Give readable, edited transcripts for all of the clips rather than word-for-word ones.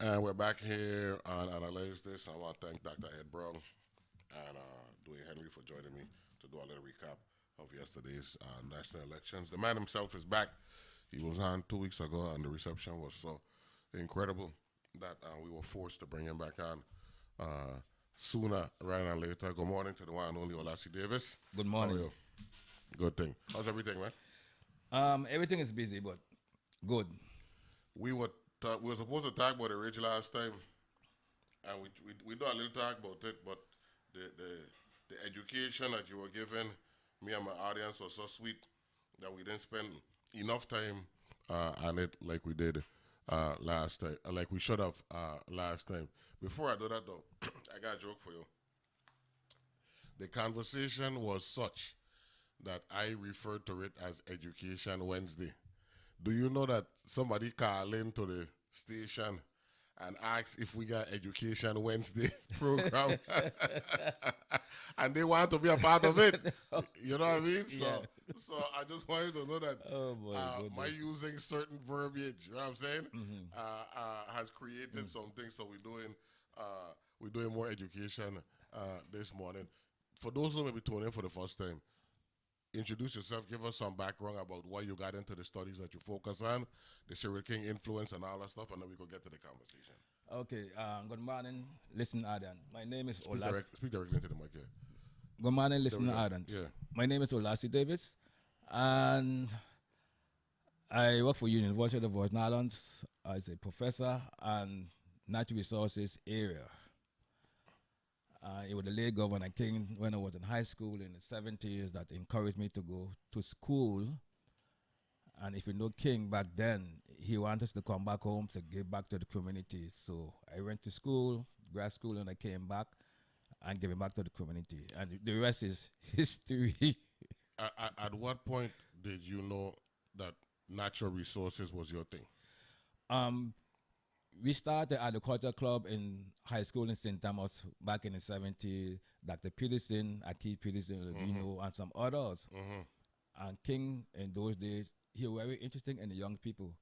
And we're back here on Analyze This. I want to thank Dr. Ed Brown and Dwayne Henry for joining me to do a little recap of yesterday's national elections. The man himself is back. He was on 2 weeks ago, and the reception was so incredible that we were forced to bring him back on sooner rather than later. Good morning to the one and only Olasee Davis. Good How are morning. you? Good thing. How's everything, man? Everything is busy, but good. We were supposed to talk about the rich last time, and we do a little talk about it, but the education that you were giving me and my audience was so sweet that we didn't spend enough time on it like we did last time, like we should have last time. Before I do that though, I got a joke for you. The conversation was such that I referred to it as Education Wednesday. Do you know that somebody called into the station and asked if we got Education Wednesday program, and they want to be a part of it? You know what I mean? So, Yeah. so I just want you to know that Oh my my goodness. using certain verbiage, you know what I'm saying, Mhm. has created something. So we're doing more education this morning. For those who may be tuning in for the first time, introduce yourself, give us some background about why you got into the studies that you focus on, the serial king influence and all that stuff, and then we could get to the conversation. Okay. Good morning, listen, Adam. My name is Speak directly into the mic here. Good morning, There we listen, go. Adam. Yeah. My name is Olasee Davis, and I work for University of the Virgin Islands as a professor and natural resources area. It was the late Governor King when I was in high school in the 70s that encouraged me to go to school. And if you know King back then, he wanted us to come back home to give back to the community. So I went to school, grad school, and I came back and giving back to the community. And the rest is history. At what point did you know that natural resources was your thing? um, we started at the culture club in high school in St. Thomas back in the 70s. Dr. Peterson, Aki Peterson, and some others. And King in those days, he was very interesting in the young people.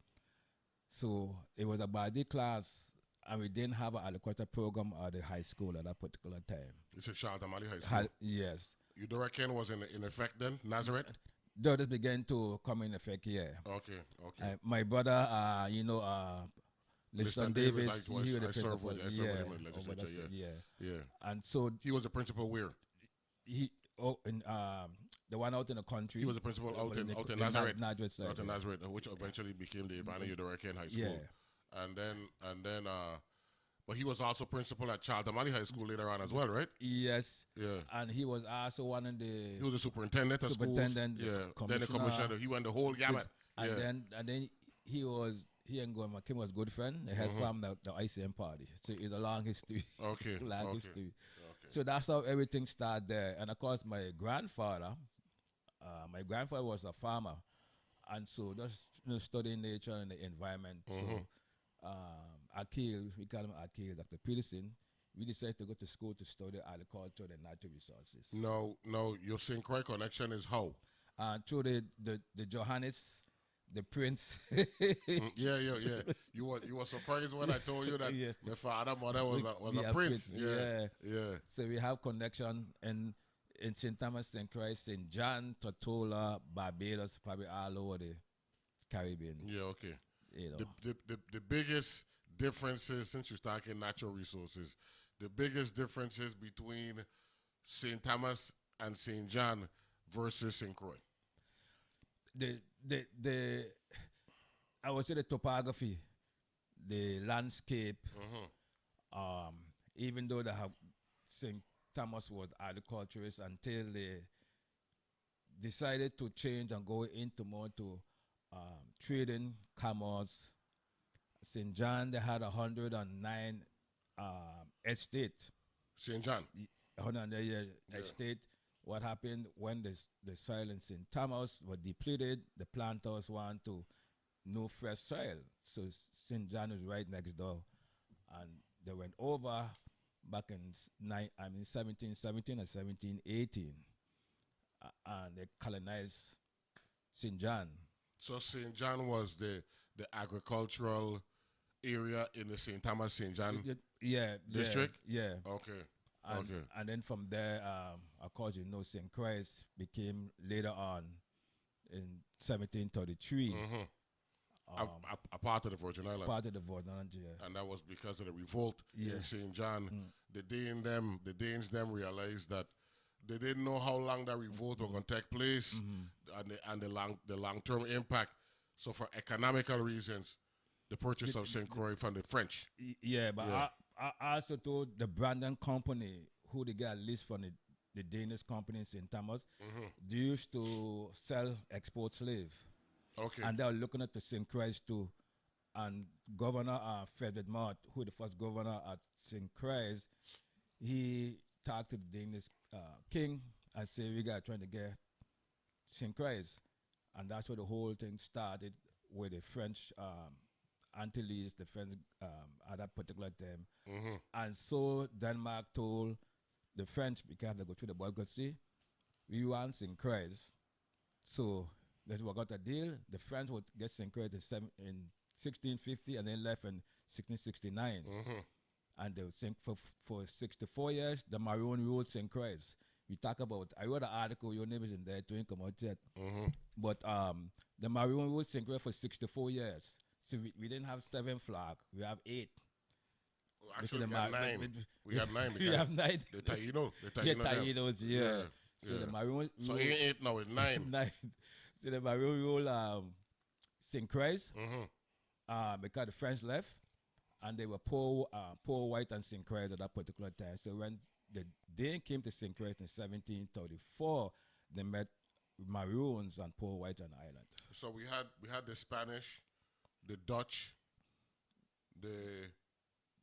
So it was a biology class, and we didn't have an agriculture program at the high school at that particular time. You said Charlotte Mali High School. Yes. You do reckon was in effect then? Nazareth? Though this began to come in effect here. Okay, okay. My brother, Liston Davis, he was the I served principal. with, I served Yeah. with him in the Over legislature, the, yeah. yeah. And so He was the principal where? he, in the one out in the country. He was the principal out in Nazareth. Nazareth. Side, Out in yeah. Nazareth, which eventually became the Ivana Udorakan High School. Yeah. And then, but he was also principal at Charlotte Mali High School later on as well, right? Yes. Yeah. And he was also one of the He was the superintendent of schools. superintendent, the Yeah. Then the commissioner. He went the whole gamut. and Yeah. then he and Gordon Kim was good friend. They had from the ICM party. So it's a long history. Okay. long okay. history. Okay. So that's how everything started there. And of course my grandfather was a farmer, and so just studying nature and the environment. So Akil, we call him Akil, Dr. Peterson, we decided to go to school to study agriculture and natural resources. No, your St. Croix connection is how? Through the Johannes, the prince. Yeah. You were surprised when I told you that Yeah. my father mother was Yeah, a prince. prince, Yeah. So we have connection in St. Thomas, St. Christ, St. John, Tortola, Barbados, probably all over the Caribbean. Yeah, okay. You know. The biggest differences, since you're talking natural resources, the biggest differences between St. Thomas and St. John versus St. Croix. The I would say the topography, the landscape, even though they have St. Thomas was agriculturist until they decided to change and go into more to trading commerce. St. John, they had 109 estate, St. John. 109 Yeah. estate. What happened when the soil in St. Thomas was depleted, the planters want to no fresh soil. So St. John is right next door. And they went over back in 1717 and 1718. And they colonized St. John. So St. John was the agricultural area in the St. Thomas St. John Yeah, district? Yeah. Okay. And, Okay. and then from there, of course, St. Christ became later on in 1733 Mm-hmm. A part of the Virgin Islands. part of the Virgin Islands. Yeah. And that was because of the revolt in St. John. The Danes them realized that they didn't know how long that revolt was going to take place and the long-term impact. So for economical reasons, the purchase of St. Croix from the French. Yeah, but I also told the Brandon Company, who they got a list from the Danish company in St. Thomas, they used to sell export slave. Okay. And they were looking at the St. Christ too. And Governor Frederick Mott, who the first governor at St. Christ, he talked to the Danish king and said, we got trying to get St. Christ. And that's where the whole thing started with the French Antilles, the French at that particular time. And so Denmark told the French, because they go through the Baltic Sea, we want St. Christ. So let's work out a deal. The French would get St. Christ in 1650 and then left in 1669. And they would sink for 64 years, the Maroon ruled St. Christ. We talk about, I wrote an article, your name is in there, doing come out yet. But the Maroon ruled St. Christ for 64 years. So we didn't have 7 flags, we have 8. Well, actually, we have 9. We have 9. We have 9. The Taino. The Tainos, yeah. So the Maroon so 8 now, it's 9. 9. So the Maroon ruled St. Christ because the French left. And they were poor white and St. Christ at that particular time. So when the Dane came to St. Christ in 1734, they met Maroons and poor white on the island. So we had the Spanish, the Dutch, the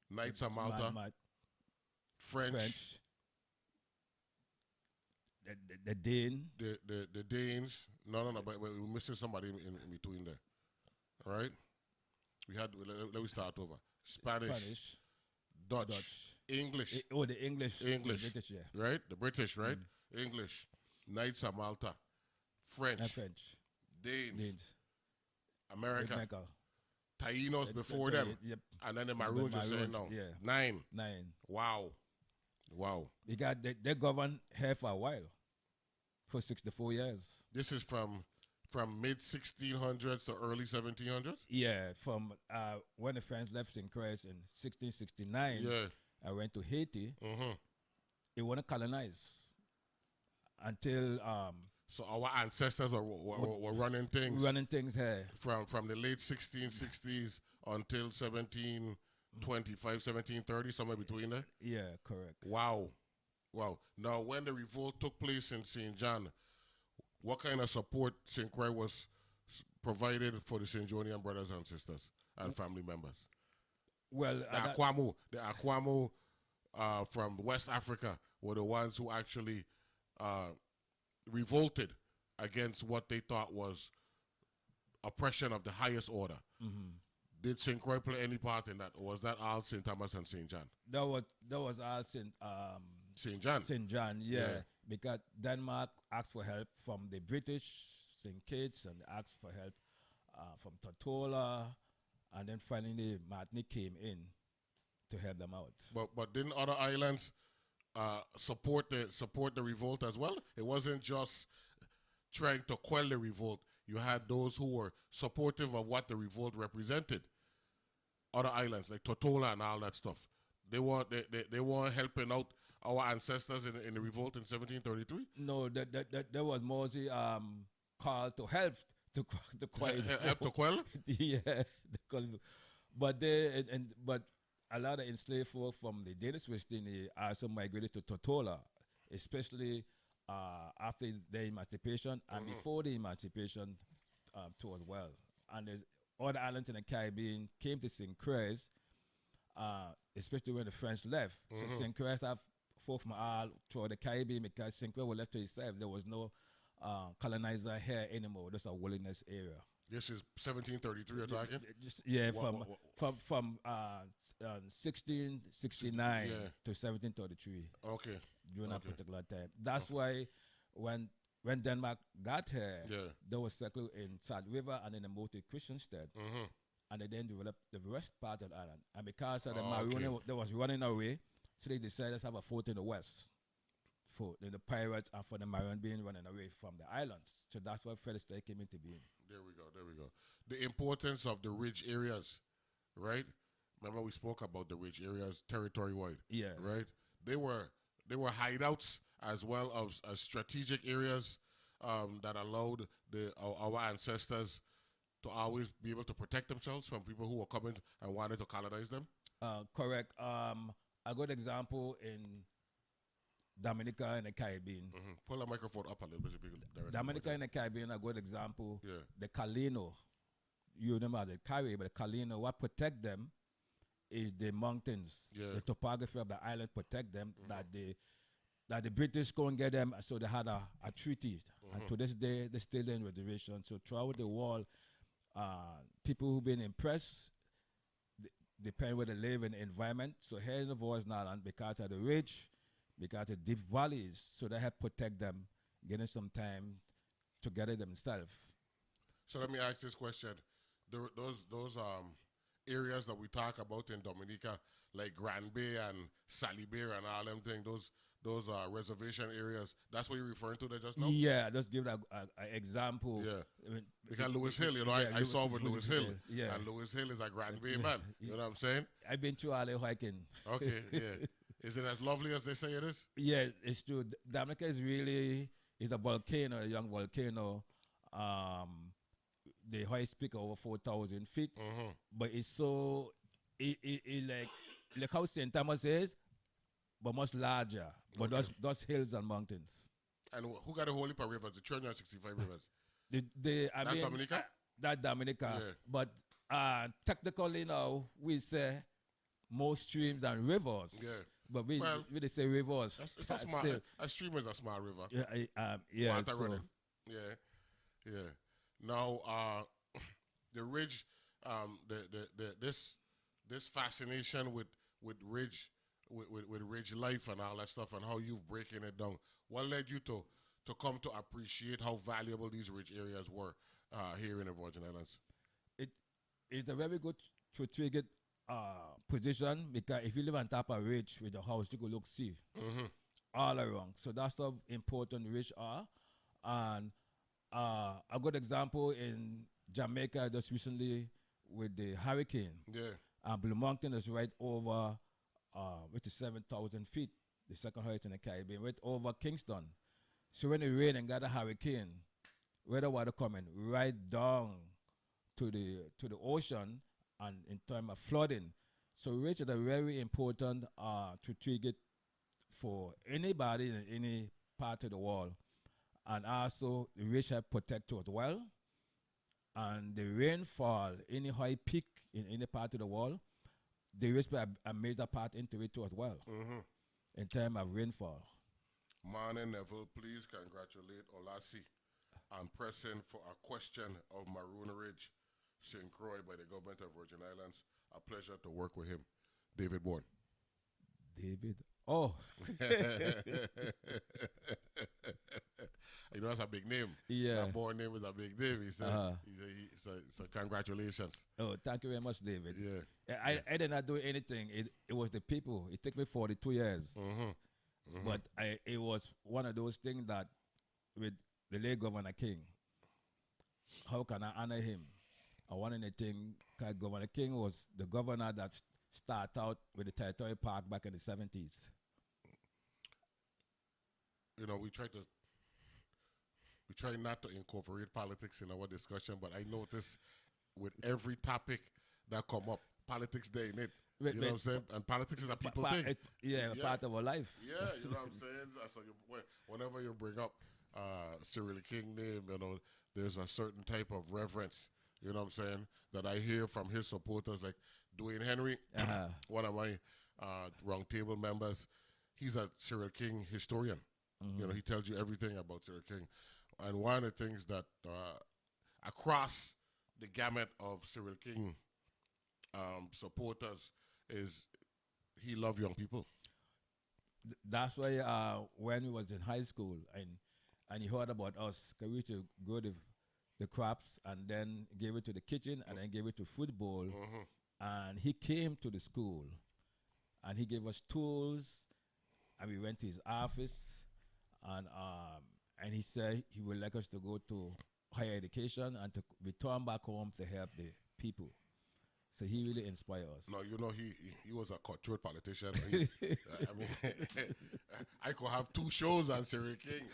Knights of Malta, French, the Dane, the Danes. No, but we're missing somebody in between there. All right, let me start over. Spanish, Dutch, English. The English. The British, yeah. Right? The British, right? English, Knights of Malta, French, Danes, America. Tainos before them. Yep. And then the Maroons are saying no. Yeah. 9. 9. Wow. Because they governed here for a while, for 64 years. This is from mid 1600s to early 1700s? Yeah, from when the French left St. Christ in 1669, I went to Haiti. It wasn't colonized until... so our ancestors were running things. Here. From the late 1660s until 1725, 1730, somewhere between there? Yeah, correct. Wow. Now, when the revolt took place in St. John, what kind of support St. Croix was provided for the St. Johnian brothers and sisters and family members? Well, the Aquamo from West Africa were the ones who actually revolted against what they thought was oppression of the highest order. Did St. Croix play any part in that, or was that all St. Thomas and St. John? That was all St. John. St. John, yeah. Because Denmark asked for help from the British, St. Kitts, and asked for help from Tortola, and then finally Martinique came in to help them out. But didn't other islands support the revolt as well? It wasn't just trying to quell the revolt. You had those who were supportive of what the revolt represented. Other islands like Tortola and all that stuff. They weren't helping out our ancestors in the revolt in 1733. No, there was mostly called to help to quell. Help to quell. Yeah, but a lot of enslaved folk from the Danish West Indies also migrated to Tortola, especially after the emancipation and before the emancipation too as well. And there's other islands in the Caribbean came to St. Christ, especially when the French left. So St. Christ have folk from all throughout the Caribbean because St. Christ was left to itself. There was no colonizer here anymore. Just a wilderness area. This is 1733 you're talking? From 1669 to 1733. Okay. During that particular time. That's why when Denmark got here, they were settled in South River and in the Moty Christianstead. and they then developed the west part of the island. And because of the Oh, okay. Maroon that was running away, so they decided to have a fort in the west for the pirates and for the Maroon being running away from the island. So that's why Fredericksburg came into being. There we go. There we go. The importance of the ridge areas, right? Remember we spoke about the ridge areas territory wide. Yeah. Right. They were hideouts as well as strategic areas that allowed our ancestors to always be able to protect themselves from people who were coming and wanted to colonize them. Correct. A good example in Dominica and the Caribbean. Pull the microphone up a little bit so people directly Dominica and the Caribbean, a good example. Yeah. The Calino, you know the Caribbean, but the Calino, what protect them is the mountains. Yeah. The topography of the island protect them that the British couldn't get them, so they had a treaty. And to this day, they're still in reservation. So throughout the world, people who've been impressed, depend where they live in the environment. So here in the Voice Island, because of the ridge, because of deep valleys, so they help protect them, getting some time to get it themselves. So let me ask this question: those areas that we talk about in Dominica, like Grand Bay and Sally Bay and all them things, those reservation areas. That's what you're referring to there just now. Yeah, just give an example. Yeah. I mean, Because Lewis Hill, you know, yeah, I saw with Lewis Hill. Yeah. And Lewis Hill is a Grand Bay man. You know what I'm saying? I've been to all the hiking. Okay, yeah. Is it as lovely as they say it is? Yeah, it's true. Dominica is really a volcano, a young volcano. The highest peak over 4,000 feet. But it's so, like how St. Thomas is, but much larger. But those hills and mountains. And who got the whole heap of rivers? The 365 rivers. That's Dominica? That Dominica. Yeah. But technically now, we say more streams than rivers. Yeah. But we say rivers. It's a small. A stream is a small river. Yeah, Water so, running. Yeah. Now, the ridge, this fascination with ridge, with ridge life and all that stuff, and how you've breaking it down. What led you to come to appreciate how valuable these ridge areas were here in the Virgin Islands? It's a very good strategic position, because if you live on top of a ridge with a house, you could see all around. So that's how important ridge are. And a good example in Jamaica just recently with the hurricane. Yeah. Blue Mountain is right over, which is 7,000 feet, the second highest in the Caribbean, right over Kingston. So when it rain and got a hurricane, where the water coming right down to the ocean, and in terms of flooding. So ridge is a very important to trigger for anybody in any part of the world. And also the ridge help protect us well. And the rainfall, any high peak in any part of the world, the ridge play a major part into it too as well. In terms of rainfall. Morning, Neville. Please congratulate Olasee on pressing for a question of Maroon Ridge, St. Croix by the government of Virgin Islands. A pleasure to work with him. David Bourne. David. Oh. You know, that's a big name. Yeah. That Bourne name is a big name. So congratulations. Oh, thank you very much, David. Yeah. I did not do anything. It was the people. It took me 42 years. But it was one of those things that with the late Governor King, how can I honor him? One of the things, Governor King was the governor that started out with the Territory Park back in the 70s. You know, we try not to incorporate politics in our discussion, but I notice with every topic that come up, politics there in it. You know what I'm saying? And politics is a people thing. Part of our life. Yeah, you know what I'm saying? So whenever you bring up Cyril King name, you know, there's a certain type of reverence, you know what I'm saying, that I hear from his supporters, like Dwayne Henry, one of my round table members. He's a Cyril King historian. You know, he tells you everything about Cyril King. And one of the things that across the gamut of Cyril King supporters is he loved young people. That's why when we was in high school and he heard about us, 'cause we used to go to the crops and then gave it to the kitchen and then gave it to football. Mm-hmm. And he came to the school and he gave us tools and we went to his office and he said he would like us to go to higher education and to return back home to help the people. So he really inspired us. No, you know, he was a cutthroat politician. I mean, I could have two shows on Siri King.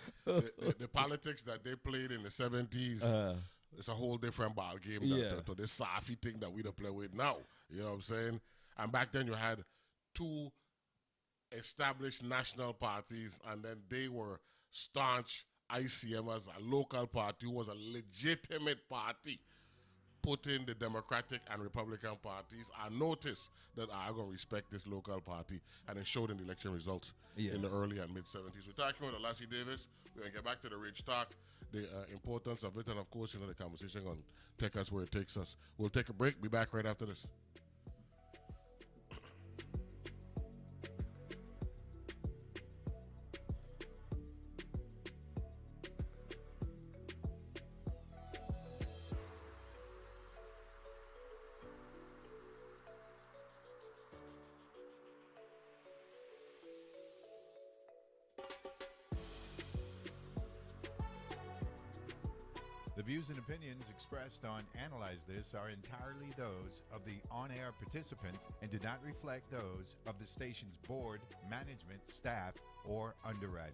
The politics that they played in the 70s, it's a whole different ball game to this Safi thing that we don't play with now. You know what I'm saying? And back then you had two established national parties, and then they were staunch ICM as a local party who was a legitimate party. Put in the Democratic and Republican parties. I noticed that I'm going to respect this local party, and it showed in the election results in the early and mid-70s. We're talking with Olasee Davis. We're going to get back to the Ridge Talk, the importance of it, and of course, the conversation going to take us where it takes us. We'll take a break. Be back right after this. The views and opinions expressed on Analyze This are entirely those of the on-air participants and do not reflect those of the station's board, management, staff, or underwriters.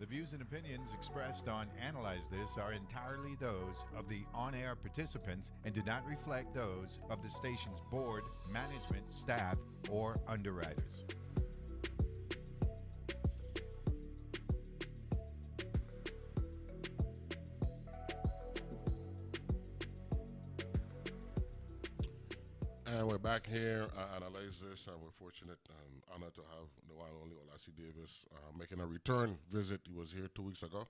The views and opinions expressed on Analyze This are entirely those of the on-air participants and do not reflect those of the station's board, management, staff, or underwriters. And we're back here at Analyze This, and we're fortunate and honored to have the one and only Olasee Davis making a return visit. He was here 2 weeks ago.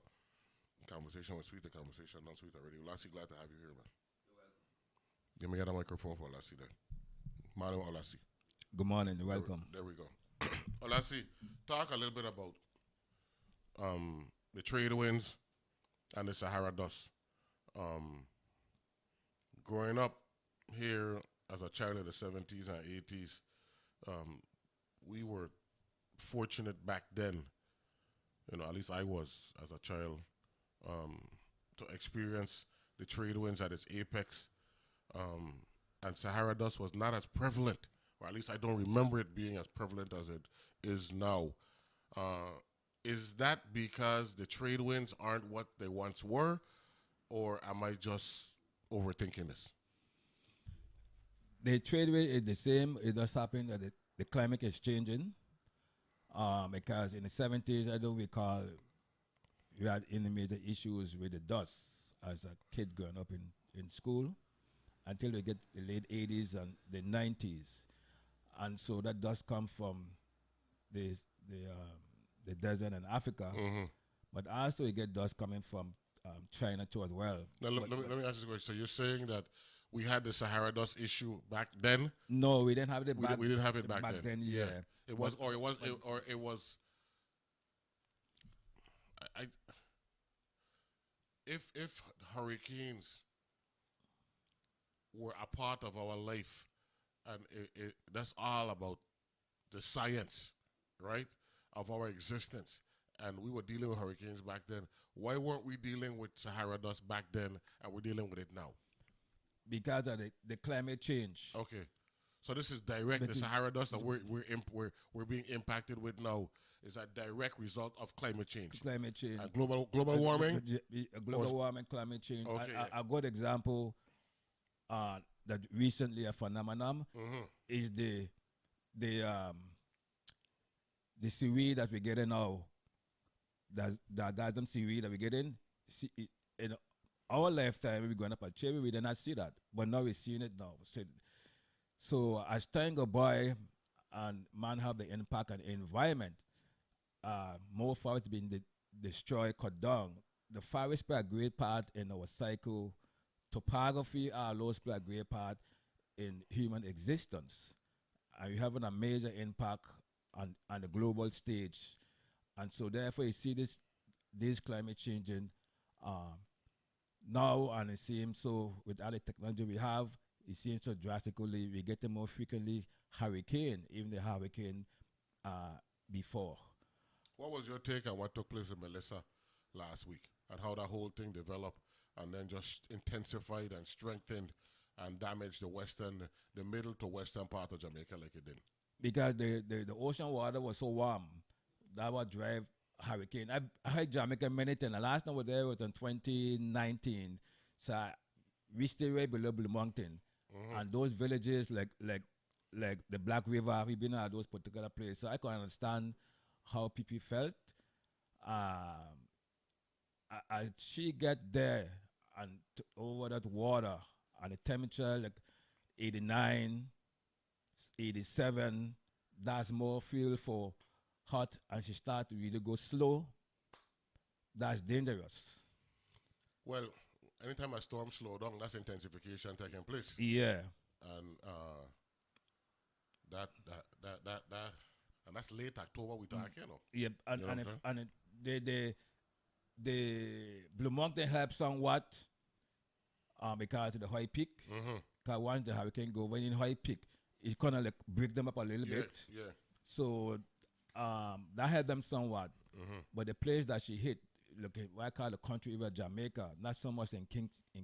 The conversation was sweet, the conversation not sweet already. Olasee, glad to have you here, man. You're welcome. Give me the microphone for Olasee then. Morning, Olasee. Good morning, welcome. There we go. Olasee, talk a little bit about the trade winds and the Sahara dust. Growing up here as a child of the 70s and 80s, we were fortunate back then, at least I was as a child, to experience the trade winds at its apex. And Sahara dust was not as prevalent or at least I don't remember it being as prevalent as it is now. Is that because the trade winds aren't what they once were, or am I just overthinking this? The trade rate is the same. It does happen that the climate is changing. Because in the 70s, I don't recall, we had any major issues with the dust as a kid growing up in school until we get the late 80s and the 90s. And so that dust come from the, the, um, the desert in Africa, but also you get dust coming from China too as well. Now, let me ask you this question. So you're saying that we had the Sahara dust issue back then? No, we didn't have it back. We didn't have it back then. Yeah. It was, or it was, or it was. I if hurricanes were a part of our life, and that's all about the science, right, of our existence, and we were dealing with hurricanes back then. Why weren't we dealing with Sahara dust back then, and we're dealing with it now? Because of the climate change. Okay, so this is direct. The Sahara dust that we're being impacted with now is a direct result of climate change. Climate change. Global warming. Global warming, climate change. Okay. A good example that recently a phenomenon is the seaweed that we're getting now. The orgasm seaweed that we're getting. In our lifetime, we're going up a cherry, we did not see that. But now we're seeing it now. So as time go by and man have the impact on the environment, more forests being destroyed, cut down. The forest play a great part in our cycle. Topography also play a great part in human existence. And we having a major impact on the global stage. And so therefore you see this climate changing now, and it seems so with all the technology we have, it seems so drastically we get more frequently hurricane, even the hurricane before. What was your take on what took place in Melissa last week, and how that whole thing developed and then just intensified and strengthened and damaged the middle to western part of Jamaica like it did? Because the ocean water was so warm, that would drive hurricane. I heard Jamaica minute, and the last time I was there was in 2019. So we stay right below Blue Mountain, and those villages like the Black River, we've been at those particular places. So I can understand how people felt. As she get there and over that water, and the temperature like 89, 87, that's more fuel for hot, and she start to really go slow, that's dangerous. Well, anytime a storm slow down, that's intensification taking place. Yeah. And and that's late October we talking, you know. Yeah, and You know the Blue Mountain helps somewhat because of the high peak. Because once the hurricane go when in high peak, it kind of like break them up a little bit. Yeah. So that helped them somewhat. But the place that she hit, look at what I call the country river Jamaica, not so much in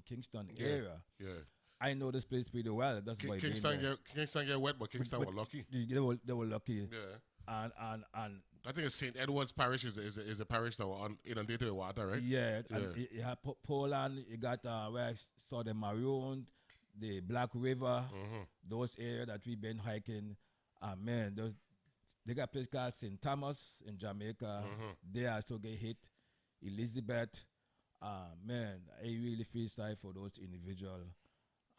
Kingston area. Yeah. I know this place pretty well. That's why Kingston get wet, but Kingston were lucky. They were lucky. Yeah. And I think it's St. Edward's Parish is the parish that were inundated with water, right? yeah. And you have Poland. You got where I saw the Maroon, the Black River, those areas that we've been hiking. Man, they got a place called St. Thomas in Jamaica. They also get hit. Elizabeth. Man, I really feel sorry for those individuals.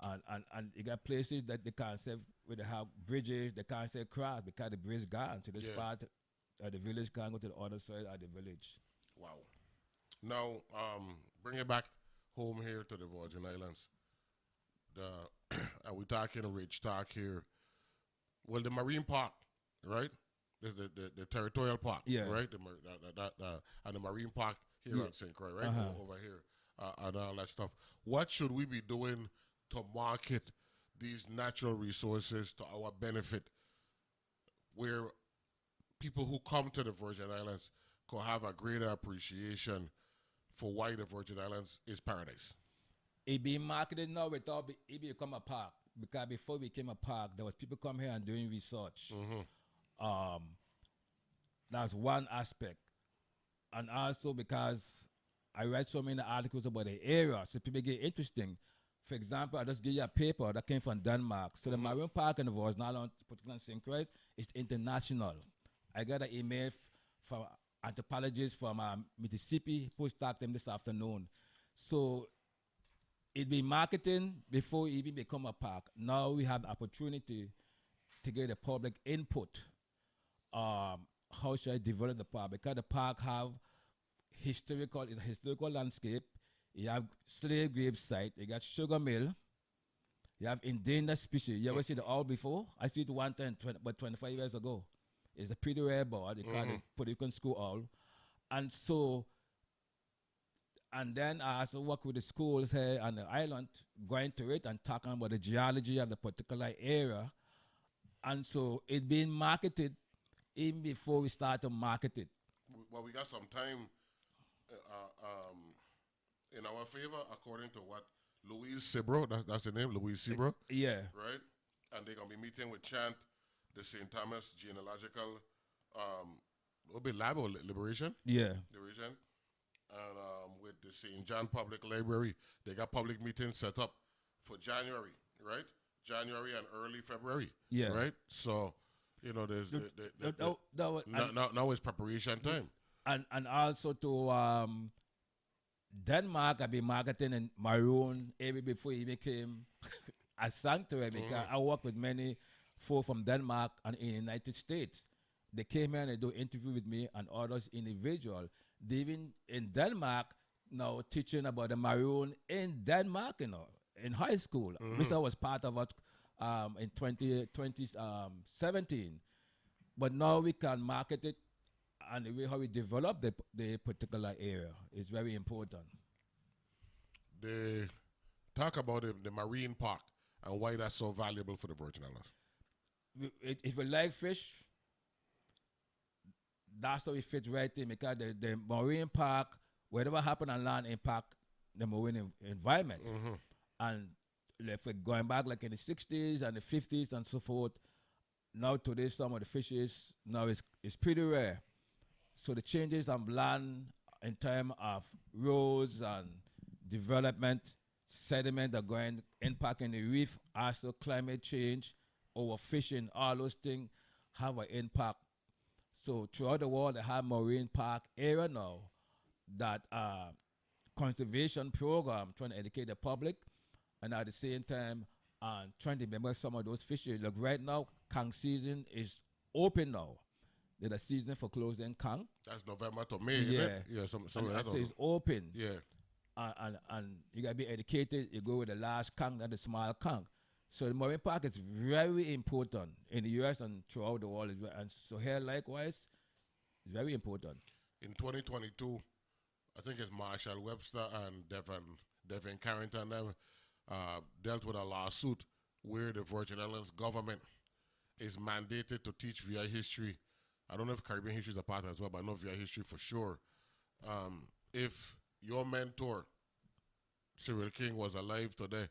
And you got places that they can't say where they have bridges, they can't say cross because the bridge gone. So this part of the village can't go to the other side of the village. Wow. Now, bring it back home here to the Virgin Islands. And we talking Ridge Talk here. Well, the marine park, right? The territorial park, right? And the marine park here on St. Croix, right? Over here, and all that stuff. What should we be doing to market these natural resources to our benefit, where people who come to the Virgin Islands could have a greater appreciation for why the Virgin Islands is paradise? It be marketed now without it become a park. because before we became a park, there was people come here and doing research. That's one aspect. And also because I read so many articles about the area, so people get interesting. For example, I just give you a paper that came from Denmark. So the Marine Park in the was not on particular St. Croix, it's international. I got an email from anthropologists from Mississippi who talked to them this afternoon. So it been marketing before it even become a park. Now we have the opportunity to get the public input. How should I develop the park? Because the park have it's a historical landscape. You have slave grave site. You got sugar mill. You have endangered species. You ever see the owl before? I see it one time, but 25 years ago. It's a pretty rare bird. They call it Puerto Rican school owl. And so, and then I also work with the schools here on the island, going to it and talking about the geology of the particular area. And so it's being marketed even before we start to market it. Well, we got some time in our favor, according to what Louise Sibro, that's the name, Louise Sibro. Yeah. Right? And they're going to be meeting with Chant, the St. Thomas Genealogical, what will be lab or liberation? Yeah. Liberation. And with the St. John Public Library, they got public meetings set up for January, right? January and early February. Yeah. Right? So, you know, there's now is preparation time. And also to Denmark, I've been marketing in Maroon area before it became a sanctuary because I work with many folk from Denmark and in the United States. They came here and they do interview with me and others individual. They even in Denmark now teaching about the Maroon in Denmark, you know, in high school. Which I was part of it in 2017. But now we can market it and the way how we develop the particular area is very important. They talk about the marine park and why that's so valuable for the Virgin Islands. If you like fish, that's how it fits right in because the marine park, whatever happen on land impact the marine environment. And if we're going back like in the 60s and the 50s and so forth, now today some of the fishes now is pretty rare. So the changes on land in terms of roads and development, sediment are going impacting the reef, also climate change, overfishing, all those things have an impact. So throughout the world, they have marine park area now that conservation program trying to educate the public and at the same time trying to remember some of those fishes. Look, right now, Kang season is open now. There's a season for closing Kang. That's November to May, yeah. isn't it? Yeah, some that says open. Yeah. And you gotta be educated. You go with the large Kang and the small Kang. So the marine park is very important in the U.S. and throughout the world as well. And so here, likewise, it's very important. In 2022, I think it's Marshall Webster and Devin Carrington them dealt with a lawsuit where the Virgin Islands government is mandated to teach VI history. I don't know if Caribbean history is a part as well, but I know VI history for sure. If your mentor, Cyril King, was alive today,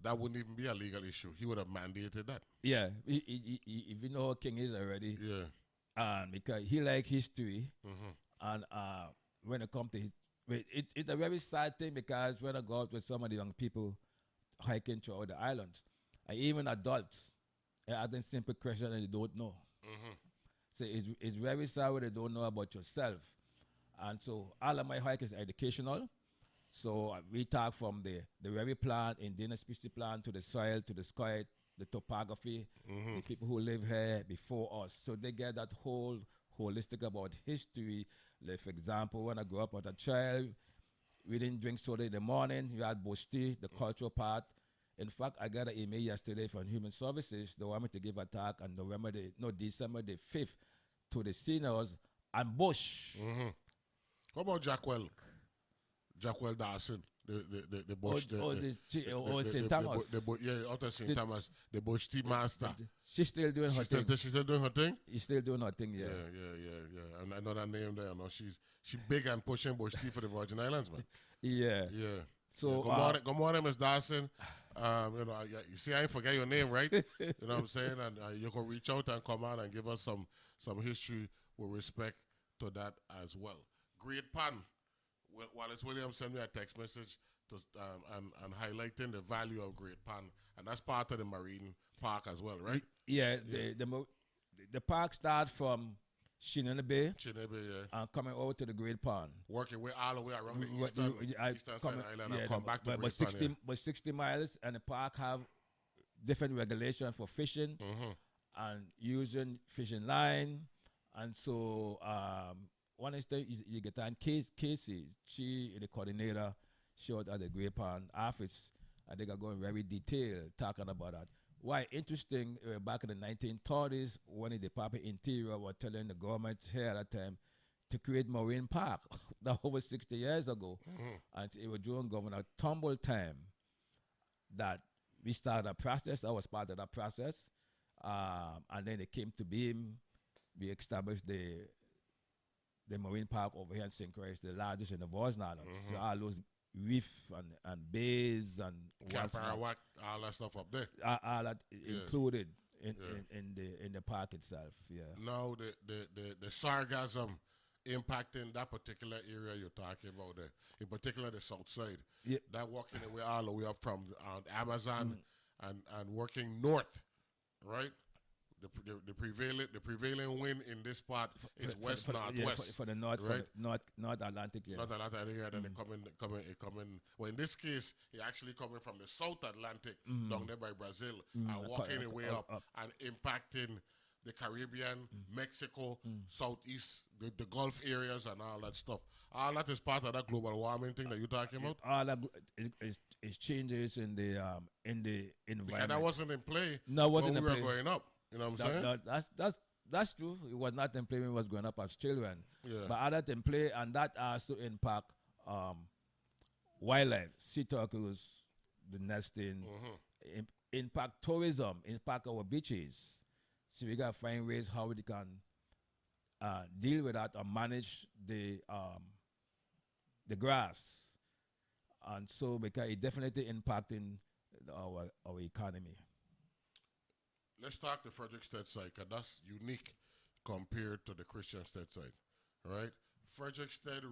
that wouldn't even be a legal issue. He would have mandated that. Yeah, if you know who King is already. Yeah. Because he like history. And when it comes to it's a very sad thing because when I go out with some of the young people hiking throughout the islands, and even adults, I think simple question and they don't know. So it's very sad when they don't know about yourself. And so all of my hike is educational. So we talk from the very plant, indigenous species plant, to the soil, to the sky, the topography, the people who live here before us. So they get that whole holistic about history. Like for example, when I grew up as a child, we didn't drink soda in the morning. We had bush tea, the cultural part. In fact, I got an email yesterday from Human Services. They want me to give a talk on December the 5th to the seniors and bush. What about Jackwell Dawson, the bush, St. Thomas. Out of St. Thomas, the bush tea master. She's still doing her thing. She's still doing her thing? She's still doing her thing, yeah. Yeah. And I know that name there. No, she's big and pushing bush tea for the Virgin Islands, man. Yeah. Yeah. So good morning, Ms. Dawson. You see, I ain't forget your name, right? You know what I'm saying? And you can reach out and come on and give us some history with respect to that as well. Great Pan. Wallace Williams sent me a text message to, and highlighting the value of Great Pan, and that's part of the marine park as well, right? Yeah, the park starts from Shinana Bay and coming over to the Great Pond. Working way all the way around the eastern side of the island and come back to Great Pan. But 60 miles, and the park have different regulations for fishing and using fishing line. And so one instance you get on Casey, she the coordinator, showed at the Great Pond office. I think I go in very detail talking about that. Why interesting, back in the 1930s, when the Department of Interior were telling the government here at that time to create marine park, that over 60 years ago. And it was during Governor Tumble time that we started a process. I was part of that process. And then it came to being, we established the marine park over here in St. Croix, the largest in the Virgin Islands. So all those reef and bays and all that stuff up there. All that included in the park itself. Yeah. Now the sargassum impacting that particular area you're talking about there, in particular the south side. Yeah. That walking away all the way up from Amazon and working north, right? The prevailing wind in this part is west northwest for the north, right? North Atlantic area. North Atlantic area, then it coming. Well, in this case, it actually coming from the South Atlantic down there by Brazil and walking the way up and impacting the Caribbean, Mexico, Southeast, the Gulf areas, and all that stuff. All that is part of that global warming thing that you're talking about. All that is changes in the environment. Because that wasn't in play. No, it wasn't in play. We were growing up. You know what I'm saying? That's true. It was not in play when we was growing up as children. Yeah. But all that in play, and that also impact wildlife, sea turtles, the nesting, impact tourism, impact our beaches. So we gotta find ways how we can deal with that or manage the grass, and so because it definitely impacting our economy. Let's talk the Frederickstead side, because that's unique compared to the Christiansted side, right? Frederickstead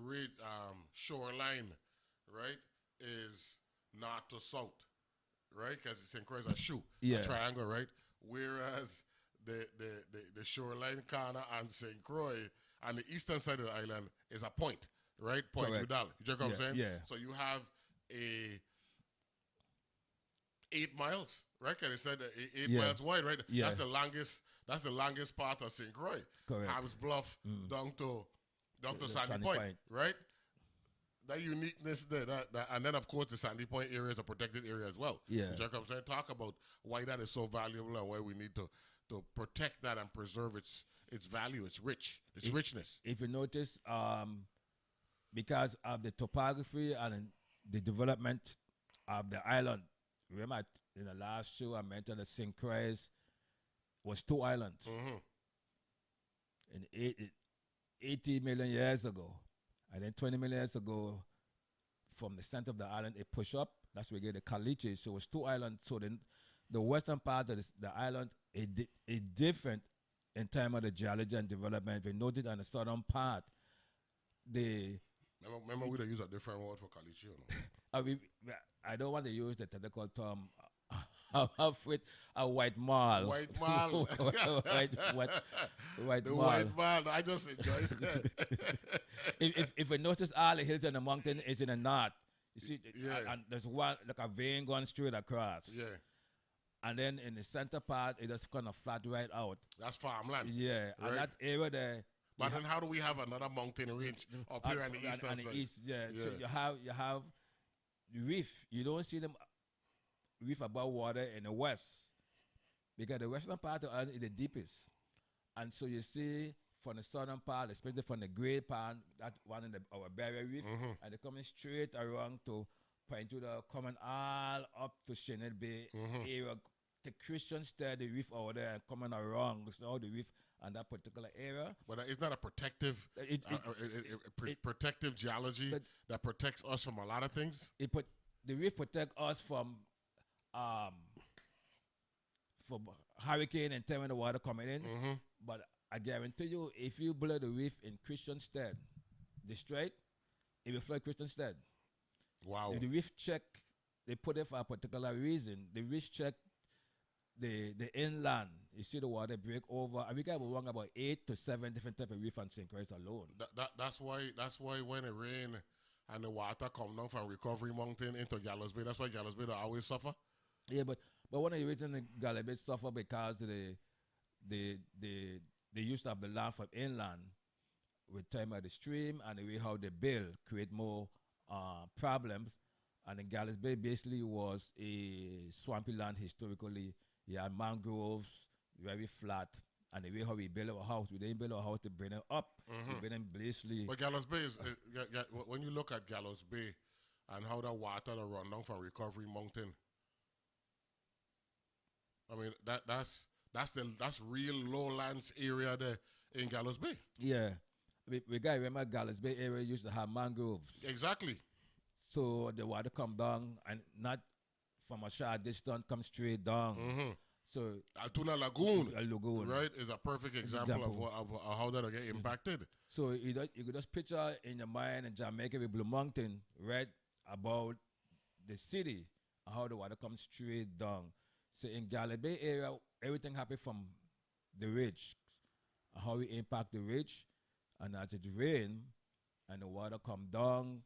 shoreline, right, is north to south, right? Because St. Croix is a shoe, a triangle, right? Whereas the shoreline corner on St. Croix on the eastern side of the island is a point, right? Point Udall. You know what I'm saying? Yeah. So you have 8 miles, right? Because they said 8 miles wide, right? Yeah. That's the longest part of St. Croix. Correct. Hams Bluff down to Sandy Point, right? That uniqueness there, and then of course the Sandy Point area is a protected area as well. Yeah. You know what I'm saying? Talk about why that is so valuable and why we need to protect that and preserve its value, its richness. If you notice, because of the topography and the development of the island, remember in the last show I mentioned that St. Croix was 2 islands. In 80 million years ago. And then 20 million years ago, from the center of the island, it pushed up. That's where we get the caliche. So it was 2 islands. So then the western part of the island is different in terms of the geology and development. If you notice on the southern part, Remember we don't use a different word for caliche, you know? I don't want to use the technical term with a white mall. White mall. white the mall. white mall. I just enjoy that. if you notice all the hills and the mountain is in the north. You see, and there's one, like a vein going straight across. Yeah. And then in the center part, it just kind of flat right out. That's farmland. Yeah. Right? And that area there. But then how do we have another mountain range up here on the eastern side? East, yeah. So you have reef. You don't see them reef above water in the west, because the western part of the island is the deepest. And so you see from the southern part, especially from the Great Pond, that one in our barrier reef, and they're coming straight around to Point Tudor, coming all up to Chanel Bay area. The Christiansted, the reef over there, and coming around, so all the reef and that particular area. But it's not a protective, protective geology that protects us from a lot of things. The reef protect us from um for hurricane and time when the water coming in. Mm-hmm. But I guarantee you, if you blow the reef in Christiansted, the strait, it will flood Christiansted. Wow. The reef check, they put it for a particular reason. The reef check the inland. You see the water break over. And we got wrong about 8 to 7 different type of reef on St. Christ alone. That's why when it rain and the water come down from Recovery Mountain into Gallows Bay, that's why Gallows Bay they always suffer. Yeah, but one of the reasons the Gallibet suffer because the use of the land from inland with time of the stream and the way how they build create more problems. And the Gallows Bay basically was a swampy land historically. You had mangroves, very flat, and the way how we build our house, we didn't build our house to bring it up. We build it basically. But Gallows Bay is when you look at Gallows Bay and how the water that run down from Recovery Mountain. I mean that's real lowlands area there in Gallows Bay. Yeah, we got to remember Gallows Bay area used to have mangroves. Exactly. So the water come down and not from a short distance, come straight down. So Altoona Lagoon, a lagoon, right, is a perfect example of how that'll get impacted. So you could just picture in your mind in Jamaica with Blue Mountain, right, about the city and how the water comes straight down. So in Galway Bay area, everything happens from the ridge, how we impact the ridge, and as it rain and the water come down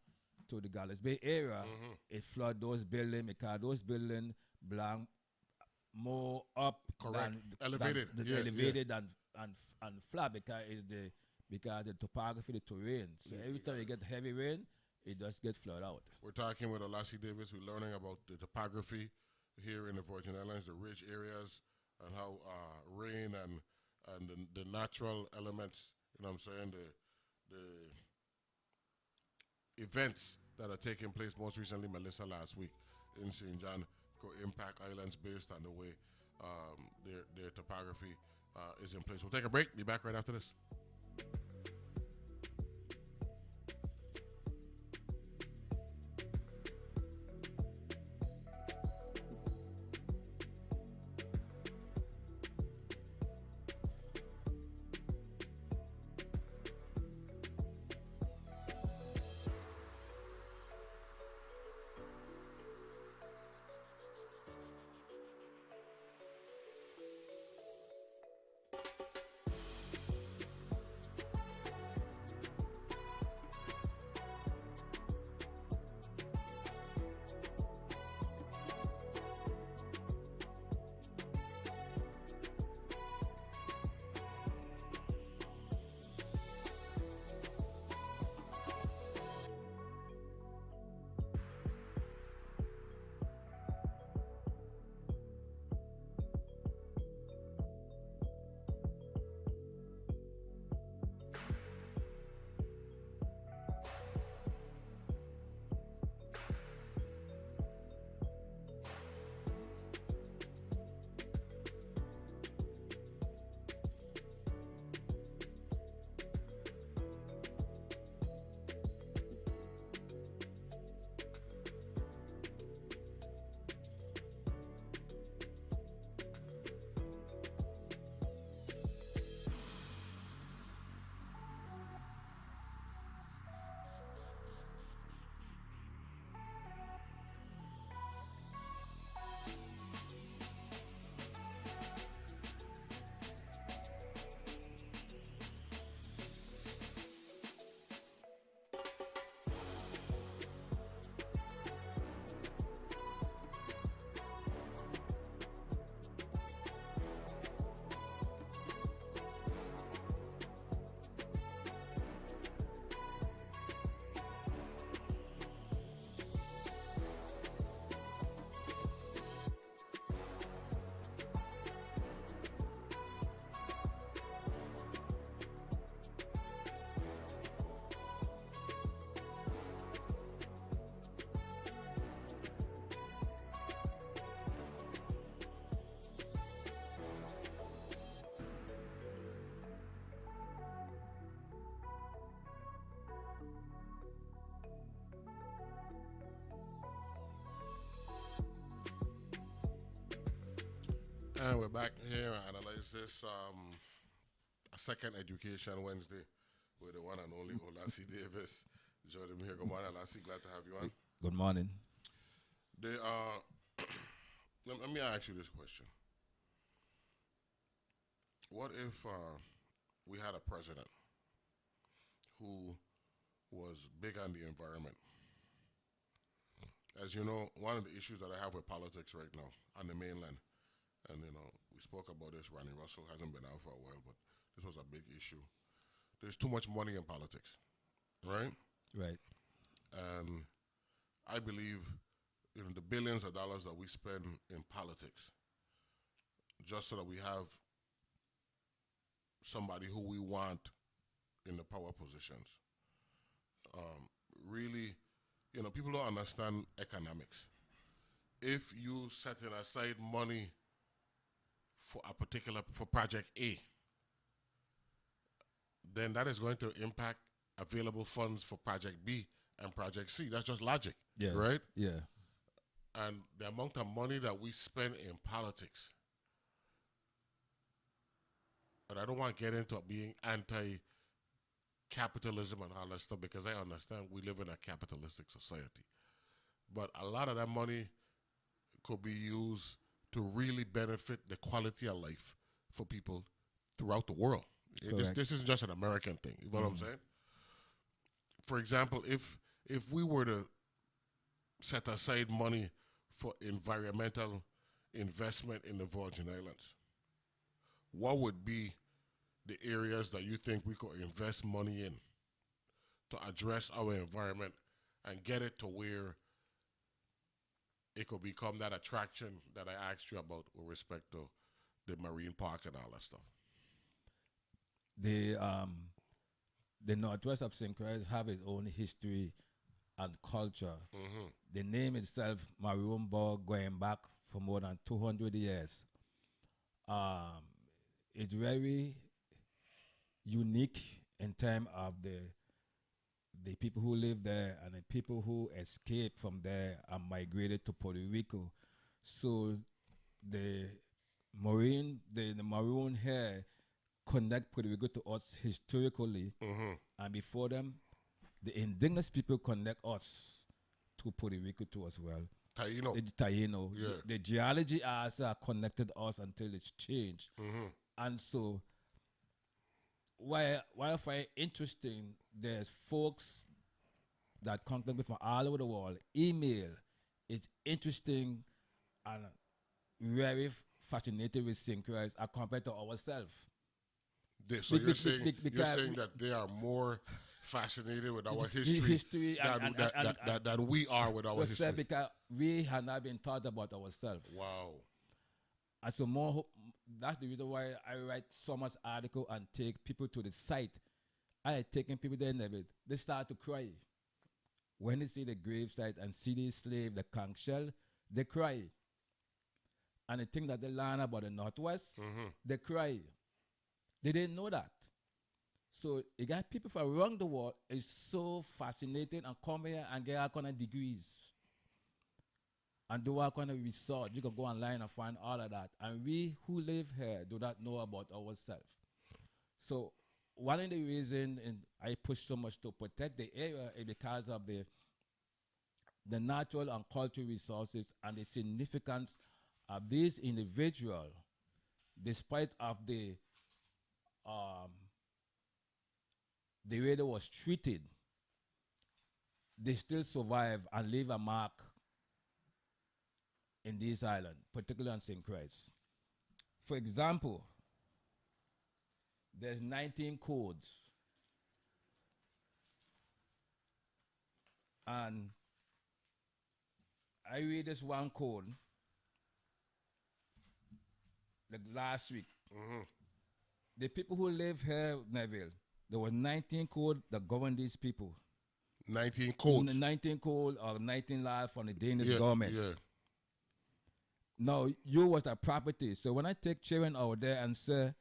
to the Galway Bay area, it flood those buildings because those buildings belong more up Correct. than Elevated. elevated and flat because the topography, the terrain. So every time you get heavy rain, it just gets flooded out. We're talking with Olasee Davis. We're learning about the topography here in the Virgin Islands, the ridge areas, and how rain and the natural elements, you know what I'm saying, the events that are taking place, most recently Melissa last week in St. John, could impact islands based on the way their topography is in place. We'll take a break. Be back right after this. And we're back here and analyze this a second education Wednesday with the one and only Olasee Davis. Joining me here. Good morning, Olasee. Glad to have you on. Good morning. They, let me ask you this question. What if we had a president who was big on the environment? As you know, one of the issues that I have with politics right now on the mainland, and we spoke about this, Ronnie Russell hasn't been out for a while, but this was a big issue. There's too much money in politics, right? Right. And I believe the billions of dollars that we spend in politics just so that we have somebody who we want in the power positions. Really, people don't understand economics. If you setting aside money for project A, then that is going to impact available funds for project B and project C. That's just logic, right? Yeah. And the amount of money that we spend in politics, and I don't want to get into being anti-capitalism and all that stuff because I understand we live in a capitalistic society. But a lot of that money could be used to really benefit the quality of life for people throughout the world. This isn't just an American thing. You know what I'm saying? For example, if we were to set aside money for environmental investment in the Virgin Islands, what would be the areas that you think we could invest money in to address our environment and get it to where it could become that attraction that I asked you about with respect to the marine park and all that stuff? The northwest of St. Croix have its own history and culture. Mm-hmm. The name itself, Maroonburg, going back for more than 200 years. It's very unique in terms of the people who live there and the people who escaped from there and migrated to Puerto Rico. So the maroon here connect Puerto Rico to us historically, and before them, the indigenous people connect us to Puerto Rico too as well. Taino. The Taino. Yeah. The geology also connected us until it's changed. And so, while I find interesting, there's folks that contact me from all over the world. Email. It's interesting and very fascinated with St. Croix as compared to ourselves. So you're saying that they are more fascinated with our history than we are with our history. Because we have not been taught about ourselves. Wow. And so that's the reason why I write so much article and take people to the site. I had taken people there, Neville. They start to cry. When they see the gravesite and see the slave, the conch shell, they cry. And the thing that they learn about the Northwest, they cry. They didn't know that. So you got people from around the world. It's so fascinating and come here and get all kind of degrees. And do all kind of research. You can go online and find all of that. And we who live here do not know about ourselves. So one of the reasons I push so much to protect the area is because of the natural and cultural resources and the significance of these individuals, despite of the way they was treated, they still survive and leave a mark in this island, particularly on St. Croix. For example, there's 19 codes. And I read this one code like last week. The people who live here, Neville, there was 19 codes that govern these people. 19 codes? 19 codes or 19 laws from the Danish government. Yeah. Now, you was a property. So when I take children out there and say,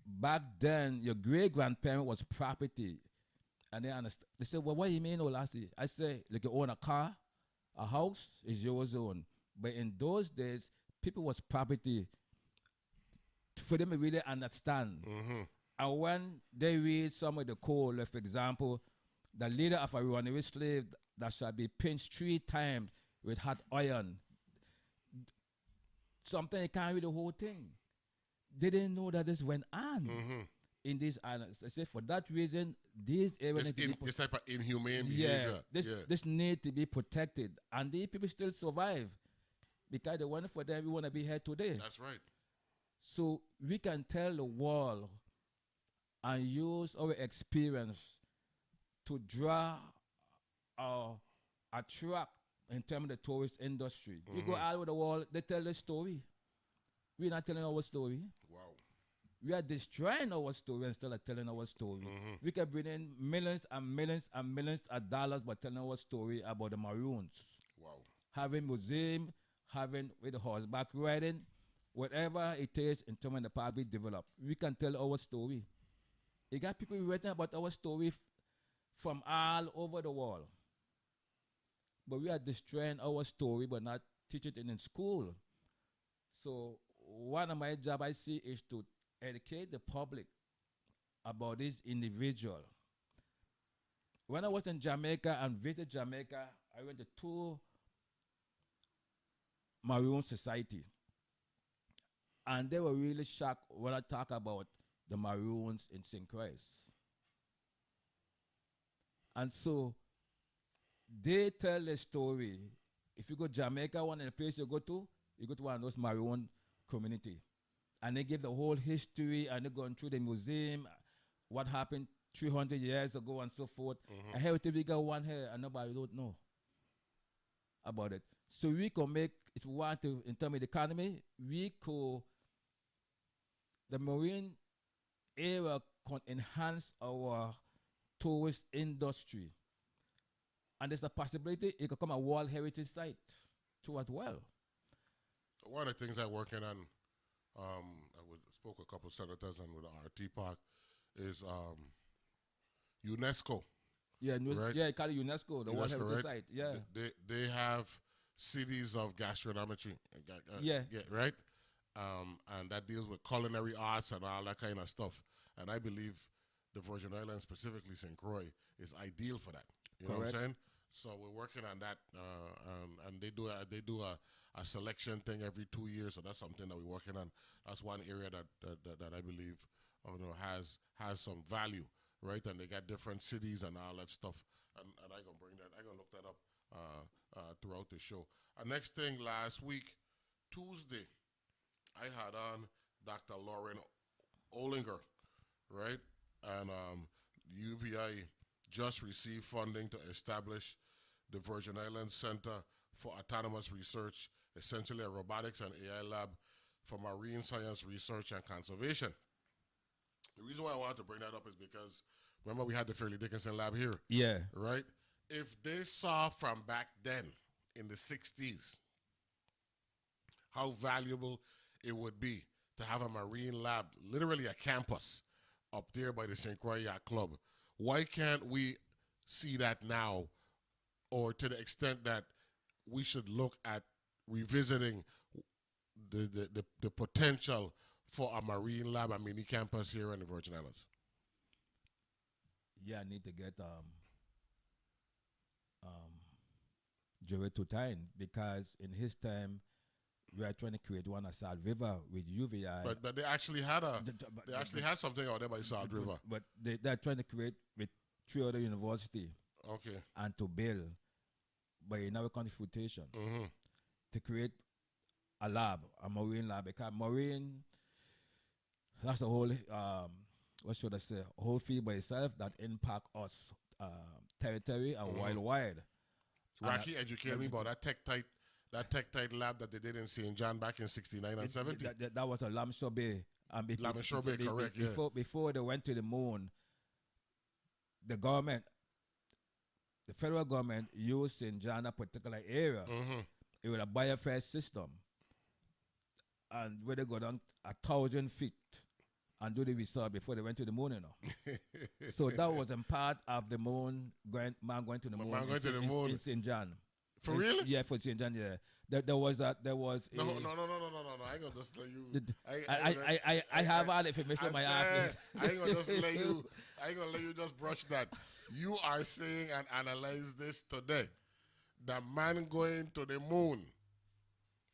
back then, your great-grandparent was property. And they understand. They say, well, what do you mean, Olasee? I say, like you own a car, a house is yours own. But in those days, people was property for them to really understand. And when they read some of the code, like for example, the leader of a runaway slave that shall be pinched 3 times with hot iron, sometimes you can't read the whole thing. They didn't know that this went on in these islands. I say for that reason, these areas this type of inhumane behavior. This need to be protected, and these people still survive because they want for them. We want to be here today. That's right. So we can tell the world and use our experience to draw or attract in terms of the tourist industry. We go all over the world, they tell the story. We're not telling our story. Wow. We are destroying our story instead of telling our story. We can bring in millions and millions and millions of dollars by telling our story about the Maroons. Wow. Having museum, having with the horseback riding, whatever it is in terms of the part we develop. We can tell our story. You got people writing about our story from all over the world. But we are destroying our story but not teach it in school. So one of my jobs I see is to educate the public about this individual. When I was in Jamaica and visited Jamaica, I went to 2 Maroon Society. And they were really shocked when I talk about the Maroons in St. Croix. And so they tell the story. If you go to Jamaica, one of the places you go to one of those Maroon community. And they give the whole history and they're going through the museum, what happened 300 years ago and so forth. And heritage we got one here and nobody don't know about it. So we can make, if we want to, in terms of the economy, the marine area can enhance our tourist industry. And there's a possibility it could become a World Heritage Site too as well. One of the things I'm working on, spoke a couple of senators and with the RT Park, is UNESCO. Yeah, right? Yeah, call it UNESCO, the World Heritage right? Site. Yeah. They have cities of gastronometry. Yeah. Right? And that deals with culinary arts and all that kind of stuff. And I believe the Virgin Islands, specifically St. Croix, is ideal for that. You know what I'm saying? So we're working on that, and they do a selection thing every 2 years. So that's something that we're working on. That's one area that I believe has some value, right? And they got different cities and all that stuff. And I gonna bring that. I gonna look that up throughout the show. Next thing, last week, Tuesday, I had on Dr. Lauren Olinger, right? And UVI just received funding to establish the Virgin Islands Center for Autonomous Research, essentially a robotics and AI lab for marine science research and conservation. The reason why I wanted to bring that up is because, remember we had the Fairleigh Dickinson lab here? Yeah. Right? If they saw from back then, in the 60s, how valuable it would be to have a marine lab, literally a campus, up there by the St. Croix Yacht Club, why can't we see that now, or to the extent that we should look at revisiting the potential for a marine lab, a mini campus here in the Virgin Islands? Yeah, I need to get Joey Tutain, because in his time we are trying to create one at Salt River with UVI. But they actually had had something out there by Salt River. But they're trying to create with 3 other universities. Okay. And to build by another contribution to create a lab, a marine lab. Because marine, that's a whole what should I say, a whole field by itself that impact us territory and worldwide. Rocky, educate me about that tech-tight lab that they did in St. John back in 69 and 70. That was a Lamshore Bay. Lamshore Bay, correct, Before they went to the moon, the government, the federal government used St. John, a particular area. It was a biosphere system. And where they go down 1,000 feet and do the research before they went to the moon, you know. So that was a part of the moon, man going to the moon in St. John. For real? Yeah, for St. John, yeah. There was No. I ain't gonna just let you. I have all the information in my office. I ain't gonna just let you. I ain't gonna let you just brush that. You are saying and analyze this today. The man going to the moon.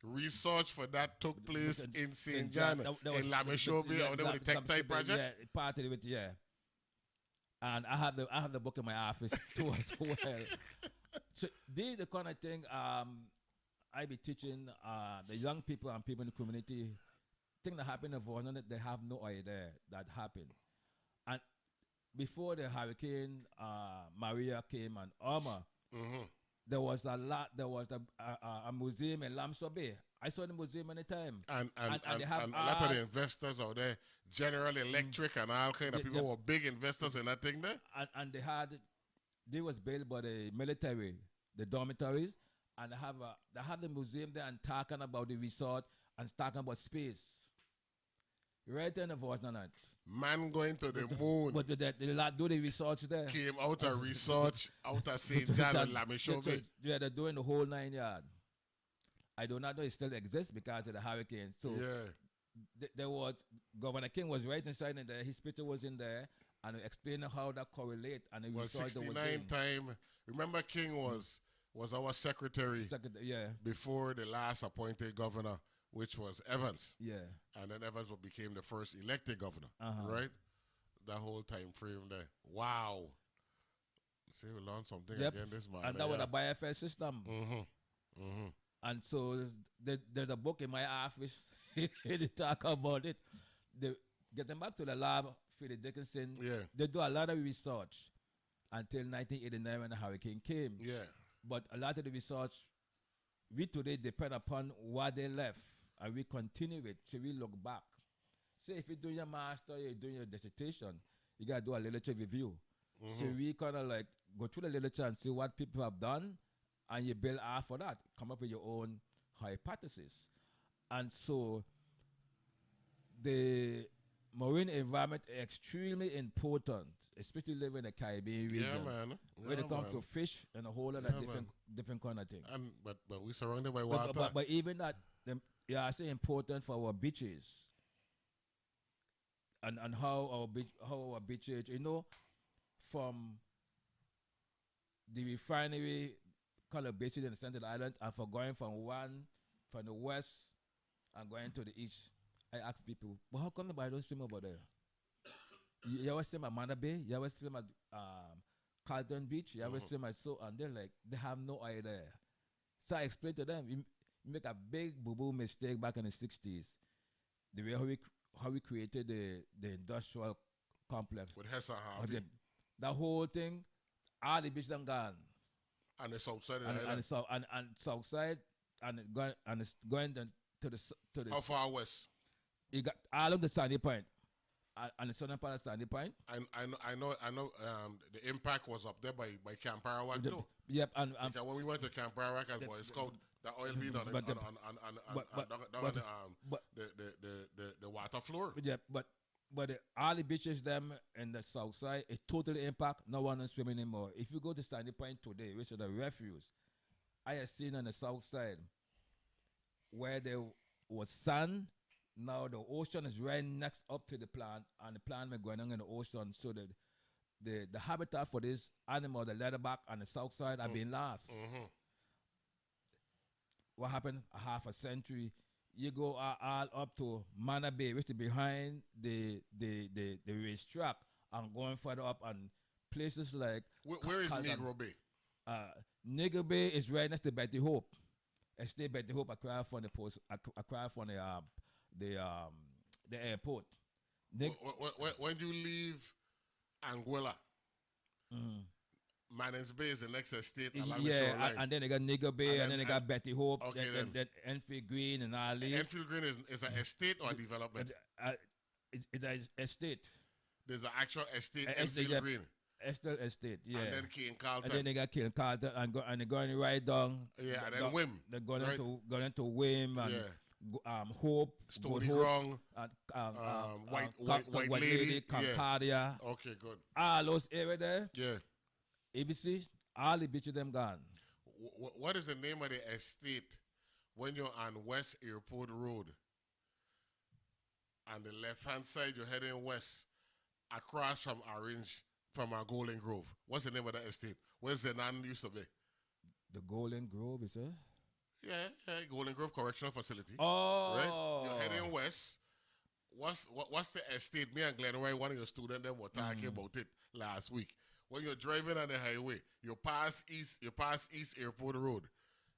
Research for that took place in St. John, in Lameshobe, or the Tech Type project. Yeah, part of it, yeah. And I have the book in my office too as well. So this is the kind of thing I be teaching the young people and people in the community. Thing that happened in Vaughan, they have no idea that happened. And before the hurricane Maria came and Irma, there was a museum in Lamso Bay. I saw the museum many times. And a lot of the investors out there, General Electric and all kind of people were big investors in that thing there. And they was built by the military, the dormitories, and they have the museum there and talking about the resort and talking about space. Right in the voice on that. Man going to the moon. But they do the research there. Came out of research out of St. John and Lameshobe. Yeah, they're doing the whole 9 yards. I do not know it still exists because of the hurricane. So there was Governor King was right inside in there. His picture was in there and explaining how that correlate and the research 69 time. Remember King was our secretary before the last appointed governor, which was Evans. Yeah. And then Evans became the first elected governor, right? That whole time frame there. Wow. See, we learned something again this month. And that was a BioFS system. And so there's a book in my office. They talk about it. They get them back to the lab, Philip Dickinson. Yeah. They do a lot of research until 1989 when the hurricane came. Yeah. But a lot of the research, we today depend upon what they left. And we continue it, so we look back. Say if you're doing your master, you're doing your dissertation, you got to do a literature review. So we kind of like go through the literature and see what people have done, and you build after that, come up with your own hypothesis. And so the marine environment is extremely important, especially living in the Caribbean region. Yeah, man. When it comes to fish and a whole lot of different kind of thing. But we're surrounded by water. But even that, I say important for our beaches and how our beaches, from the refinery kind of bases in the center of the island, and for going from the west and going to the east, I ask people, well, how come nobody don't swim over there? You ever swim at Mana Bay? You ever swim at Carlton Beach? You ever swim at and they're like, they have no idea. So I explained to them, you make a big boo-boo mistake back in the 60s. The way how we created the industrial complex. With Hessa Harvey. That whole thing, all the beaches are gone. And the south side of and, the island. And south side, and it's going to the How far west? You got all of the Sandy Point. And the southern part of Sandy Point. I know. The impact was up there by Camp Arawak too. Yep, and when we went to Camp Arawak as Boy Scout, the oil being on the water floor. Yeah, but all the beaches them in the south side, it totally impact. No one is swimming anymore. If you go to Sandy Point today, which is the refuse, I have seen on the south side where there was sand. Now the ocean is right next up to the plant, and the plant is going on in the ocean, so that the habitat for this animal, the leatherback on the south side, have been lost. What happened? Half a century. You go all up to Mana Bay, which is behind the racetrack, and going further up, and places like where is Negro Bay? Negro Bay is right next to Betty Hope. Estate Betty Hope acquired from the airport. When you leave Anguilla, Mannings Bay is the next estate along the shoreline. And then they got Nigger Bay, and then they got Betty Hope, then Enfield Green and all these. Enfield Green is an estate or a development? It's an estate. There's an actual estate, Enfield Green. Estate, yeah. And then King Carlton. And then they got King Carlton, and they're going right down. Yeah, and then Wim. They're going into Wim and Hope, Stony Grong, White Lady, Concordia. Okay, good. All those areas there. Yeah. ABC, all the beaches them gone. what is the name of the estate when you're on West Airport Road? On the left-hand side, you're heading west, across from Golden Grove. What's the name of that estate? Where's the Zenan used to be? The Golden Grove, is it? Yeah, Golden Grove Correctional Facility. Oh. Right? You're heading west. What's the estate? Me and Glenn White, one of your students, them were talking about it last week. When you're driving on the highway, you pass East Airport Road.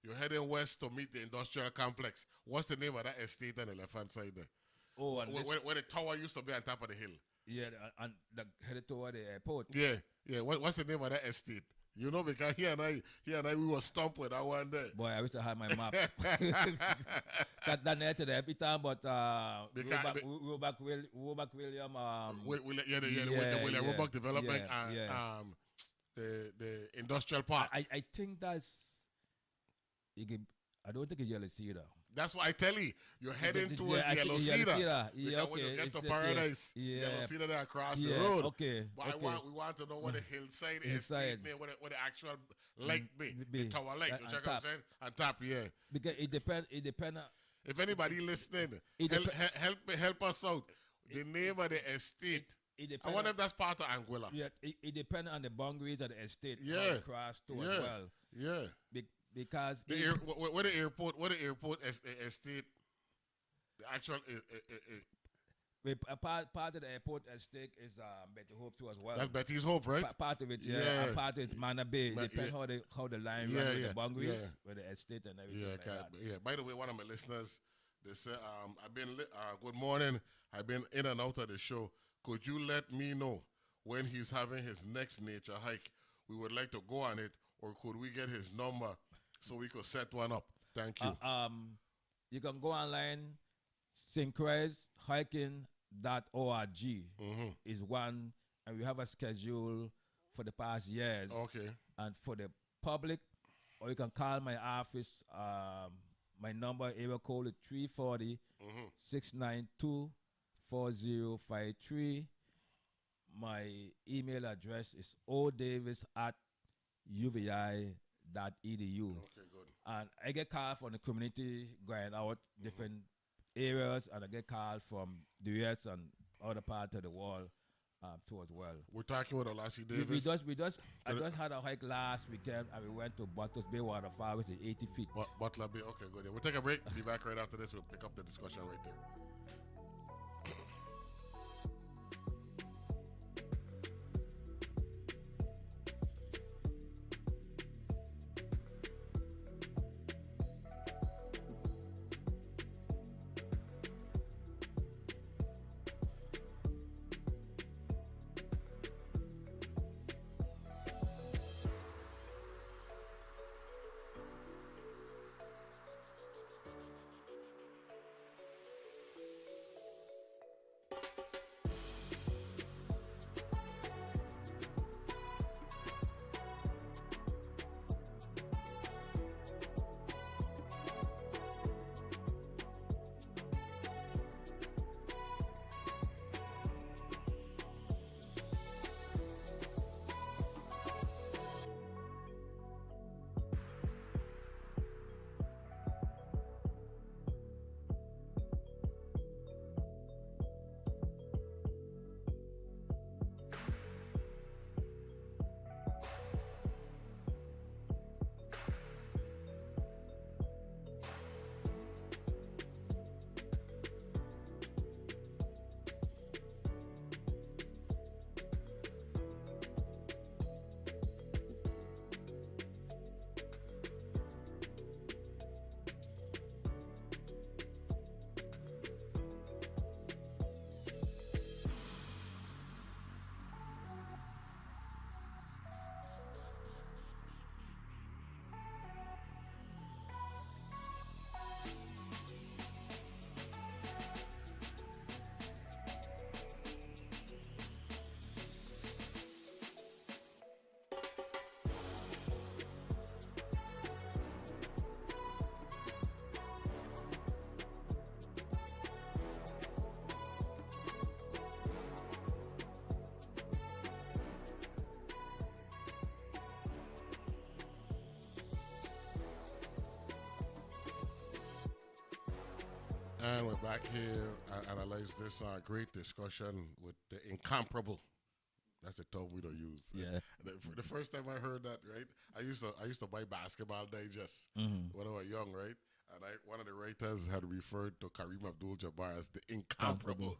You're heading west to meet the industrial complex. What's the name of that estate on the left-hand side there? Oh, and where the tower used to be on top of the hill. Yeah, and headed toward the airport. Yeah. What's the name of that estate? You know, because he and I, we were stumped with that one day. Boy, I wish I had my map. Got that net every time, but Robert William. The William Roebuck Development and the industrial park. I think that's. I don't think it's Yellow Cedar. That's what I tell you. You're heading towards Yellow Cedar. Yeah, okay. When you get to Paradise, Yellow Cedar there across the road. Okay. But we want to know what the hillside is, where the actual lake be. The tower lake. You check what I'm saying? On top, yeah. Because it depends. If anybody listening, help us out. The name of the estate. I wonder if that's part of Anguilla. Yeah, it depends on the boundaries of the estate. Yeah. Cross to as well. Yeah. Because where the airport estate, the actual part of the airport estate is Betty Hope too as well. That's Betty's Hope, right? Part of it, yeah. And part of it's Manor Bay. Depends how the line runs with the boundaries, with the estate and everything like that. Yeah. By the way, one of my listeners, they say, good morning. I've been in and out of the show. Could you let me know when he's having his next nature hike? We would like to go on it, or could we get his number so we could set one up? Thank you. You can go online, synchronizehiking.org is one, and we have a schedule for the past years. Okay. And for the public, or you can call my office. My number, area code is 340-692-4053. My email address is odavis@uvi.edu. Okay, good. And I get called from the community going out different areas, and I get called from the US and other parts of the world too as well. We're talking with Olasee Davis. I just had a hike last weekend, and we went to Butters Bay Waterfall, which is 80 feet. Butler Bay, okay, good. We'll take a break. Be back right after this. We'll pick up the discussion right there. And we're back here to analyze this great discussion with the incomparable. That's the term we don't use. Yeah. The first time I heard that, right, I used to buy Basketball Digest when I was young, right? And one of the writers had referred to Kareem Abdul-Jabbar as the incomparable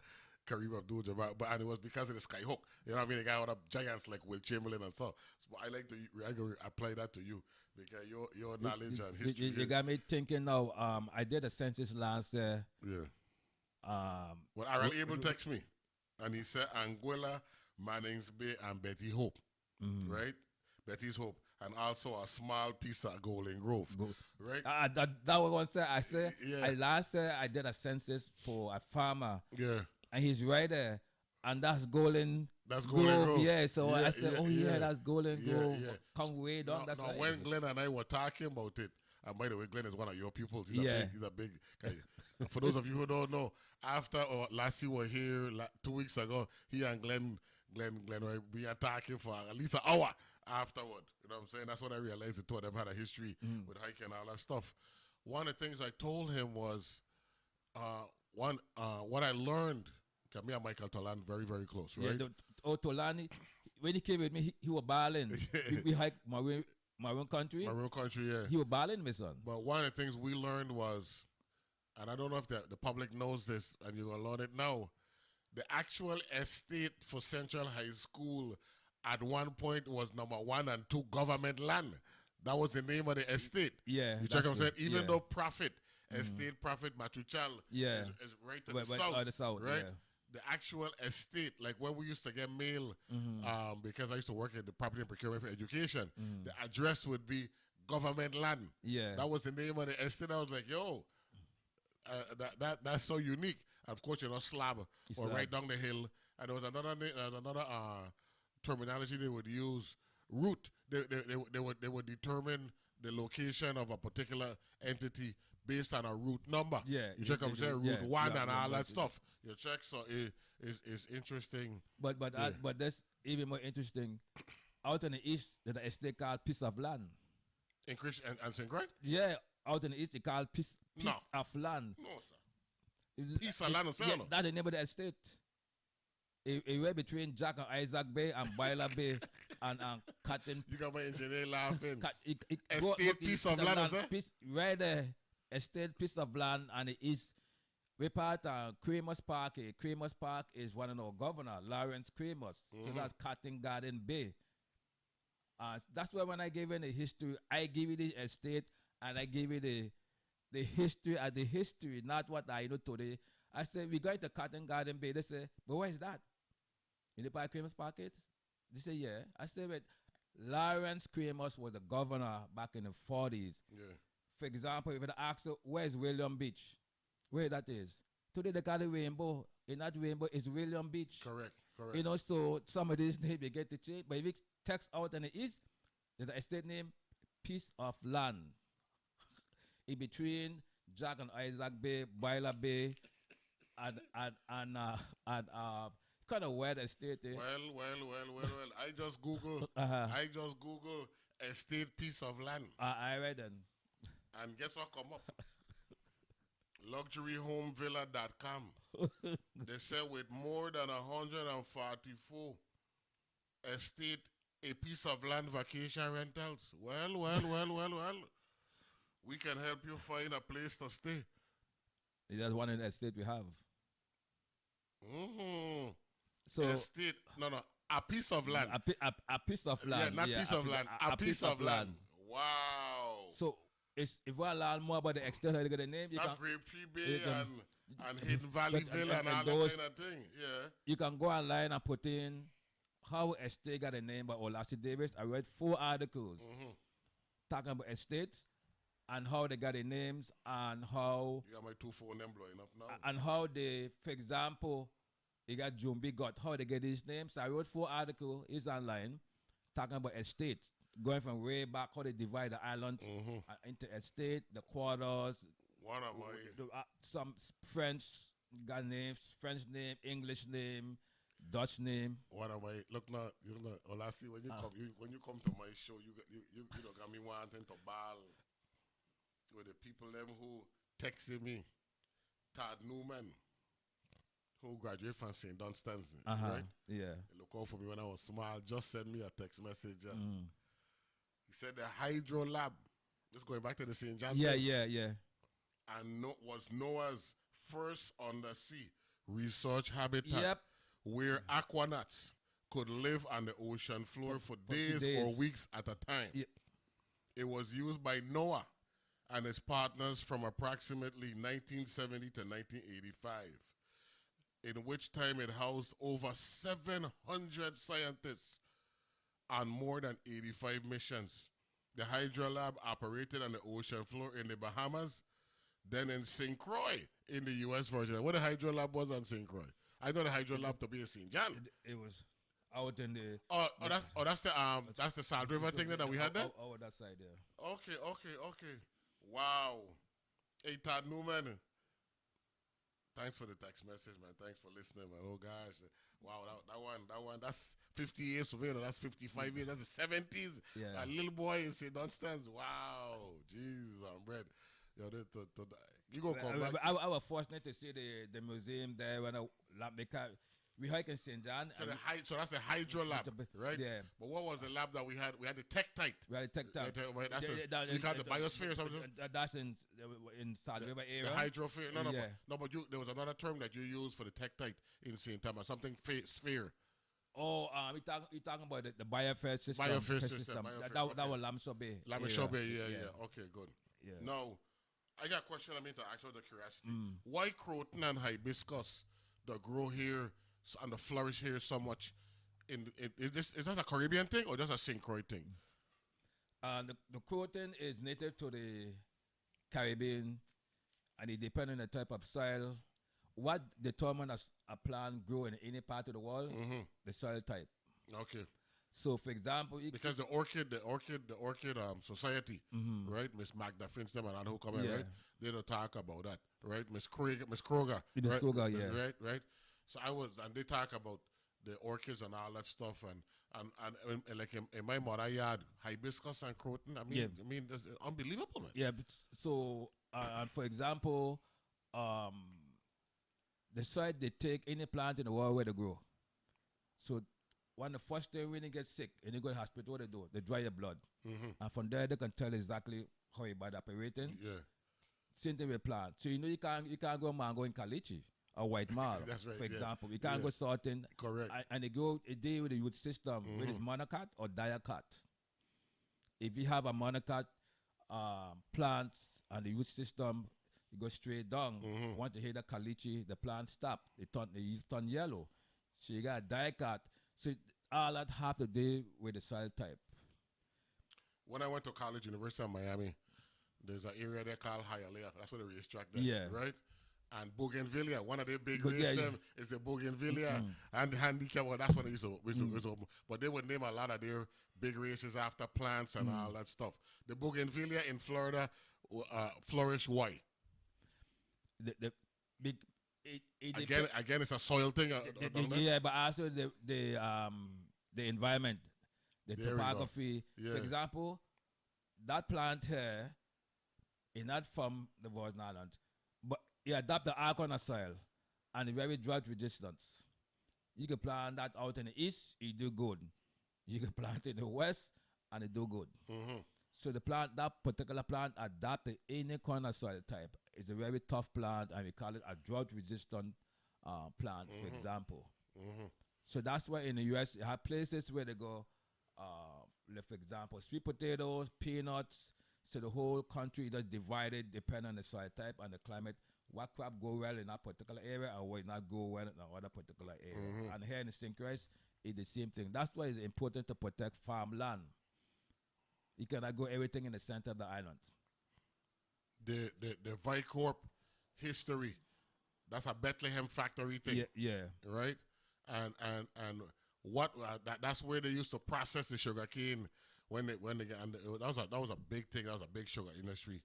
Kareem Abdul-Jabbar, and it was because of the skyhook. You know what I mean? The guy with up giants like Will Chamberlain and so. I like to apply that to you because your knowledge and history. You got me thinking now. I did a census last year. Yeah. Well, Aaron Abel text me, and he said Anguilla, Mannings Bay, and Betty Hope, right? Betty's Hope, and also a small piece of Golden Grove, right? That was one say. I said, Yeah. last year I did a census for a farmer. Yeah. And he's right there. And that's Golden Grove. Yeah, so I said, that's Golden Grove. Yeah. Come way down that side. When Glenn and I were talking about it, and by the way, Glenn is one of your pupils. He's a big guy. For those of you who don't know, after Lassie were here 2 weeks ago, he and Glenn were be talking for at least an hour afterward. You know what I'm saying? That's when I realized the two of them had a history with hiking and all that stuff. One of the things I told him was, what I learned. Me and Michael Tolan very, very close, right? Yeah, Tolani, when he came with me, he was balling. we hiked Maroon Country. Maroon Country, yeah. He was balling, my son. But one of the things we learned was, and I don't know if the public knows this, and you're going to learn it now, the actual estate for Central High School at one point was number 1 and 2 government land. That was the name of the estate. Yeah. You check what I'm saying? Even though Profit, Estate Profit Matuchal is right to the south, right? Yeah. The actual estate, like when we used to get mail, because I used to work at the Property and Procurement for Education, the address would be government land. Yeah. That was the name of the estate. I was like, yo, that's so unique. And of course, slab or right down the hill. And there was another terminology they would use, route. They would determine the location of a particular entity based on a route number. Yeah. You check what I'm saying? Route 1 and all that stuff. You check, so it's interesting. But that's even more interesting. Out in the east, there's an estate called Piece of Land. In Christian and St. Christ? Yeah, out in the east, it's called Piece of Land. No, sir. Piece of land, sir. Yeah, that's the name of the estate. It went between Jack and Isaac Bay and Boiler Bay and Cotton. You got my engineer laughing. Estate piece of land, sir? Right there. Estate piece of land, and it is we part Kramer's Park. Kramer's Park is one of our governor, Lawrence Kramer's. So that's Cotton Garden Bay. That's why when I gave you the history, I give you the estate and I give you the history of the history, not what I know today. I said, we going to Cotton Garden Bay. They say, but where is that? In the park Kramer's Park? They say, yeah. I said, but Lawrence Kramer's was the governor back in the 40s. Yeah. For example, if I ask you, where's William Beach? Where that is? Today they got a rainbow. In that rainbow is William Beach. Correct. So some of these names you get to change. But if it text out in the east, there's an estate name, Piece of Land. In between Jack and Isaac Bay, Boiler Bay, and kind of weird estate. Well. I just Google estate piece of land. I read it. And guess what come up? LuxuryHomeVilla.com. They say with more than 144 estate, a piece of land vacation rentals. Well. We can help you find a place to stay. That's one in the estate we have. So estate, a piece of land. A piece of land. Yeah, not piece of land. A piece of land. Wow. So if we learn more about the extent of the name, that's Grape Tree Bay and Hidden Valley Villa and all that kind of thing. Yeah. You can go online and put in how estate got a name by Olasee Davis. I read 4 articles talking about estates and how they got their names and how you got my 2 phone them blowing up now. And how they, for example, they got Jumbi got how they get these names. So I wrote 4 articles, it's online, talking about estates. Going from way back, how they divide the island into estate, the quarters. One of my some French got names, French name, English name, Dutch name. One of my look now, Olasee, when you come to my show, you got me wanting to ball with the people them who texted me Todd Newman, who graduated from St. Dunstan's, Uh-huh. right? Yeah. He looked out for me when I was small, just sent me a text message. He said the Hydro Lab, just going back to the St. John Yeah, thing, yeah. and was Noah's first undersea research habitat Yep. where aquanauts could live on the ocean floor for days or days. weeks at a time. Yep. It was used by Noah and his partners from approximately 1970 to 1985, in which time it housed over 700 scientists on more than 85 missions. The Hydro Lab operated on the ocean floor in the Bahamas, then in St. Croix in the U.S. Virgin. What the Hydro Lab was on St. Croix? I know the Hydro Lab to be in St. John. It was out in the. That's the Salt River thing that we had there. Oh, that side there. Okay. Wow. Hey, Todd Newman. Thanks for the text message, man. Thanks for listening, man. Oh gosh, wow, that one, that's 50 years from now. That's 55 years. That's the 70s. Yeah. A little boy in St. Dunstan's. Wow, Jesus, I'm bread. Yo, you go come back. I was fortunate to see the museum there when we hike in St. John. So that's a Hydro Lab, right? Yeah. But what was the lab that we had? We had the Tektite. We had the Tektite. You got the biosphere or something? That's in Salt River area. The hydrosphere. No, Yeah. but there was another term that you used for the Tektite in St. Thomas, something sphere. Oh, you talking about the biosphere system. Biosphere system. That was Lamso Bay. Lamso Bay, yeah. Okay, good. Yeah. Now, I got a question I mean to ask out of curiosity. Why croton and hibiscus that grow here and the flourish here so much? Is that a Caribbean thing or just a St. Croix thing? The croton is native to the Caribbean, and it depends on the type of soil. What determines a plant grow in any part of the world? The soil type. Okay. So, for example, because the orchid society, right? Miss Magda Finch, them and who come in, right? They don't talk about that, right? Miss Kroger, Miss right? Kroger, yeah, right. So and they talk about the orchids and all that stuff, and like in my mother yard, hibiscus and croton. I mean, that's unbelievable, man. Yeah, but so and for example, the soil they take any plant in the world where they grow. So when the first thing when you get sick and you go to hospital, what they do? They dry your blood. And from there they can tell exactly how your body operating. Yeah. Same thing with plant. So you can't go mango in caliche or white marl. That's right. For example. You can't go sorting. Correct. And they go a day with the root system, whether it's monocot or diacot. If you have a monocot plant and the root system, you go straight down. Want to hit the caliche, the plant stop. It turn yellow. So you got a diacot. So all that have to do with the soil type. When I went to college, University of Miami, there's an area they call Hialeah. That's where they racetrack there, right? And Bougainvillea, one of their big races is the Bougainvillea and the handicap. Well, that's when they used to but they would name a lot of their big races after plants and all that stuff. The Bougainvillea in Florida flourish why? The big again, it's a soil thing. But also the environment, the topography. Yeah. For example, that plant here is not from the Virgin Islands, but it adapt the Arcona soil and very drought resistant. You can plant that out in the east, it do good. You can plant it in the west, and it do good. So that particular plant adapt to any kind of soil type. It's a very tough plant, and we call it a drought-resistant plant, for example. So that's why in the U.S. you have places where they go, like for example, sweet potatoes, peanuts. So the whole country is divided depending on the soil type and the climate. What crop go well in that particular area and what not go well in another particular area. And here in the St. Croix, it's the same thing. That's why it's important to protect farmland. You cannot go everything in the center of the island. The Vicorp history, that's a Bethlehem factory thing. Yeah. Right? And what that's where they used to process the sugar cane when that was a big thing. That was a big sugar industry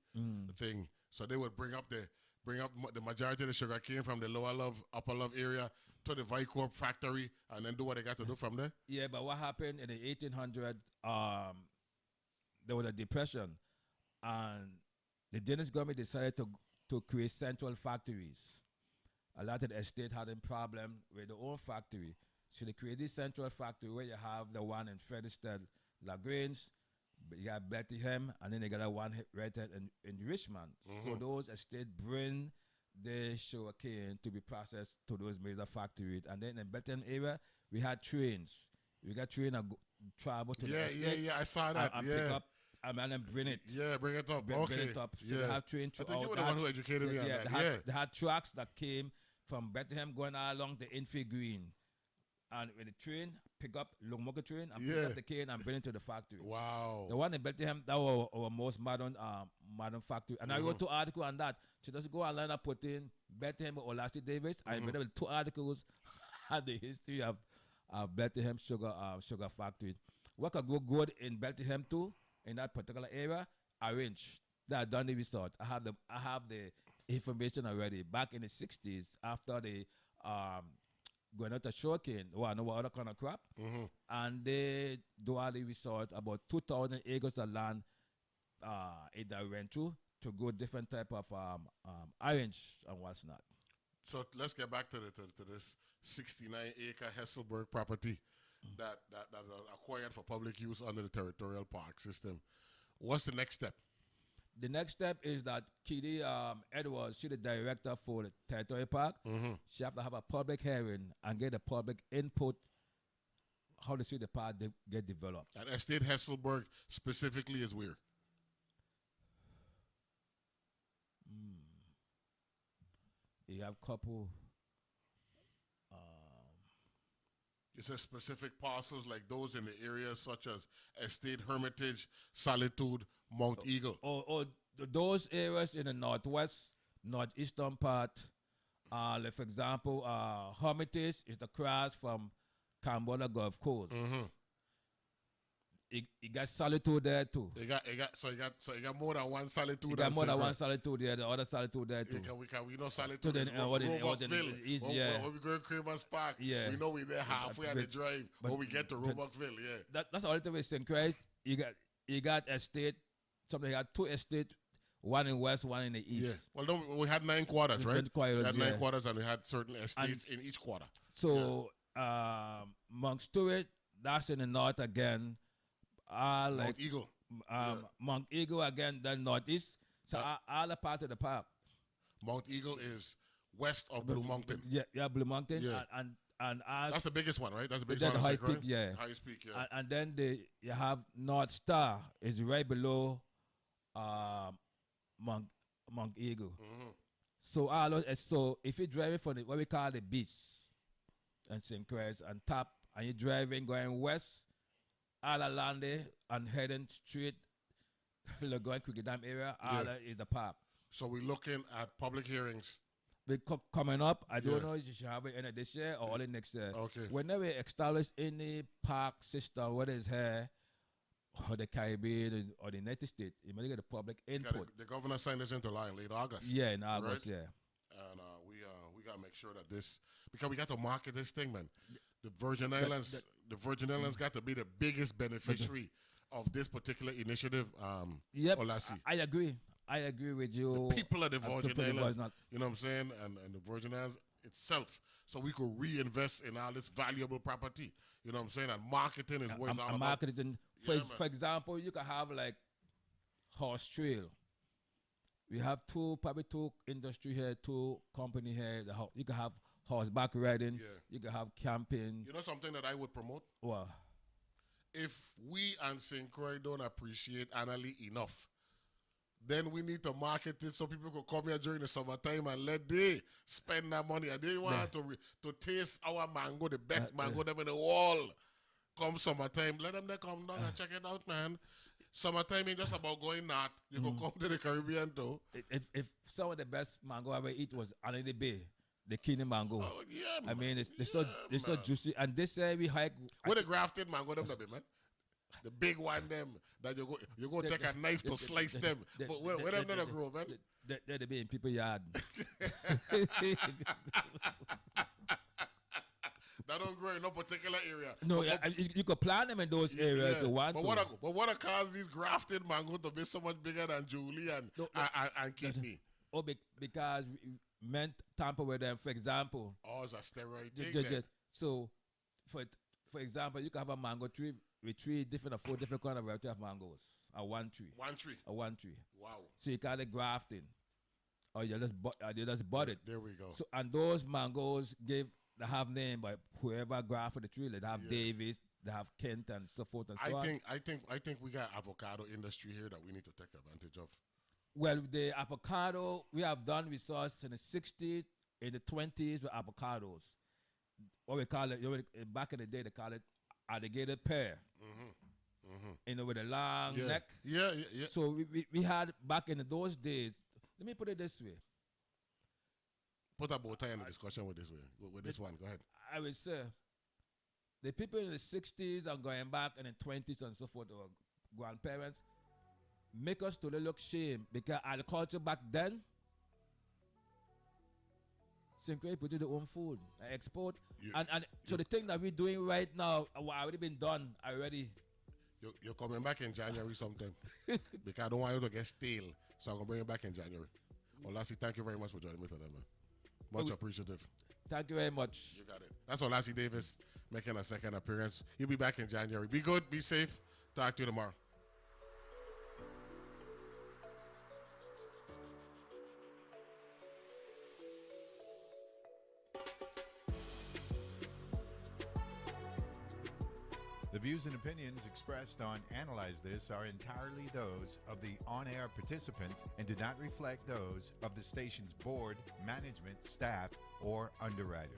thing. So they would bring up the majority of the sugar cane from the Lower Love, Upper Love area to the Vicorp factory and then do what they got to do from there. Yeah, but what happened in the 1800s, there was a depression, and the Danish government decided to create central factories. a lot of the estate had a problem with their own factory. So they created this central factory where you have the one in Frederickstead, LaGrange, you got Bethlehem, and then they got a one right in Richmond. So those estates bring the sugarcane to be processed to those major factories. And then in Bethlehem area, we had trains. We got train and travel to the estate. I saw that. And pick up and then bring it. Yeah, bring it up. Bring it up. So they have train. I think you were the one who educated me on that. They had trucks that came from Bethlehem going all along the Infi Green. And with the train, pick up Longmoka train and pick up the cane and bring it to the factory. Wow. The one in Bethlehem, that was our most modern factory. And I wrote 2 articles on that. So just go online and put in Bethlehem Olasee Davis. I made up 2 articles on the history of Bethlehem sugar factory. What could go good in Bethlehem too, in that particular area, arrange. That I done the research. I have the information already. Back in the 60s, after the going out to sugarcane, no other kind of crop, and they do all the research about 2,000 acres of land in the went through to grow different type of orange and what's not. So let's get back to this 69-acre Hesselberg property that acquired for public use under the territorial park system. What's the next step? The next step is that Kitty Edwards, she's the director for the territorial park. She have to have a public hearing and get the public input how to see the park get developed. And Estate Hesselberg specifically is where? You have couple. You said specific parcels like those in the areas such as Estate Hermitage, Solitude, Mount Eagle. Those areas in the northeastern part. Like for example, Hermitage is the cross from Cambodia Gulf Coast. You got Solitude there too. You got more than one Solitude. You got more than one Solitude there. The other Solitude there too. We know Solitude. When we go to Cravens Park, we know we're there halfway on the drive when we get to Roebuckville. That's the only thing with St. Christ. You got estate. Something got 2 estates, one in west, one in the east. Well, no, we had 9 quarters, right? We had 9 quarters, and we had certain estates in each quarter. So Mount Stewart, that's in the north again. Mount Eagle. Mount Eagle again, the northeast. So all the part of the park. Mount Eagle is west of Blue Mountain. Yeah, Blue Mountain. Yeah. And as that's the biggest one, right? That's the biggest one. The highest peak, yeah. Highest peak, yeah. And then you have North Star is right below Mount Eagle. So if you're driving from what we call the beach and St. Christ and top, and you're driving going west, all along there and heading straight, going Cricket Dam area, all is the park. So we're looking at public hearings. Coming up, I don't know if you should have it in this year or the next year. Okay. Whenever we establish any park system, whether it's here or the Caribbean or the United States, you may get the public input. The governor signed this into law in late August. Yeah, in August, right? And we gotta make sure that this, because we got to market this thing, man. The Virgin Islands got to be the biggest beneficiary of this particular initiative. Olasee. I agree with you. The people of the Virgin Islands, you know what I'm saying, and the Virgin Islands itself, so we could reinvest in all this valuable property. You know what I'm saying, and marketing is what it's all about. Marketing, for example, you can have like horse trail. We have probably two industry here, 2 company here. You can have horseback riding. You can have camping. You know something that I would promote? What? If we and St. Croix don't appreciate Annalee enough, then we need to market it so people could come here during the summertime and let they spend that money. And they want to taste our mango, the best mango them in the world. Come summertime, let them come down and check it out, man. Summertime ain't just about going north. You can come to the Caribbean too. If some of the best mango I ever eat was Annalee Bay, the Keenan mango. Oh yeah, man. I mean, it's so juicy. And this we hike. Where the grafted mango them be, man? The big one them that you go take a knife to slice them. But where them not grow, man? They be in people's yard. That don't grow in no particular area. No, you could plant them in those areas. Yeah. But what cause these grafted mango to be so much bigger than Julie and kidney? Oh, because men tamper with them. For example, Oh, it's a steroid ju- thing ju- then. ju- so for example, you can have a mango tree with 3 different or 4 different kind of variety of mangoes. A one tree. One tree. A one tree. Wow. So you call it grafting, or you just bud it. There we go. So and those mangoes they have name by whoever grafted the tree. They have Davis, they have Kent, and so forth and so on. I think we got avocado industry here that we need to take advantage of. Well, the avocado we have done research in the 60s, in the 20s with avocados. What we call it, back in the day, they call it alligator pear. You know, with a long neck. Yeah. So we had back in those days. Let me put it this way. Put a bow tie in the discussion with this one. Go ahead. I would say the people in the 60s and going back in the 20s and so forth, our grandparents, make us to look shame because agriculture back then, Sinclair put their own food, export. And so the thing that we're doing right now, what already been done already. You're coming back in January sometime because I don't want you to get stale. So I'm going to bring you back in January. Olasee, thank you very much for joining me today, man. Much appreciative. Thank you very much. You got it. That's Olasee Davis making a second appearance. He'll be back in January. Be good, be safe. Talk to you tomorrow. The views and opinions expressed on Analyze This are entirely those of the on-air participants and do not reflect those of the station's board, management, staff, or underwriters.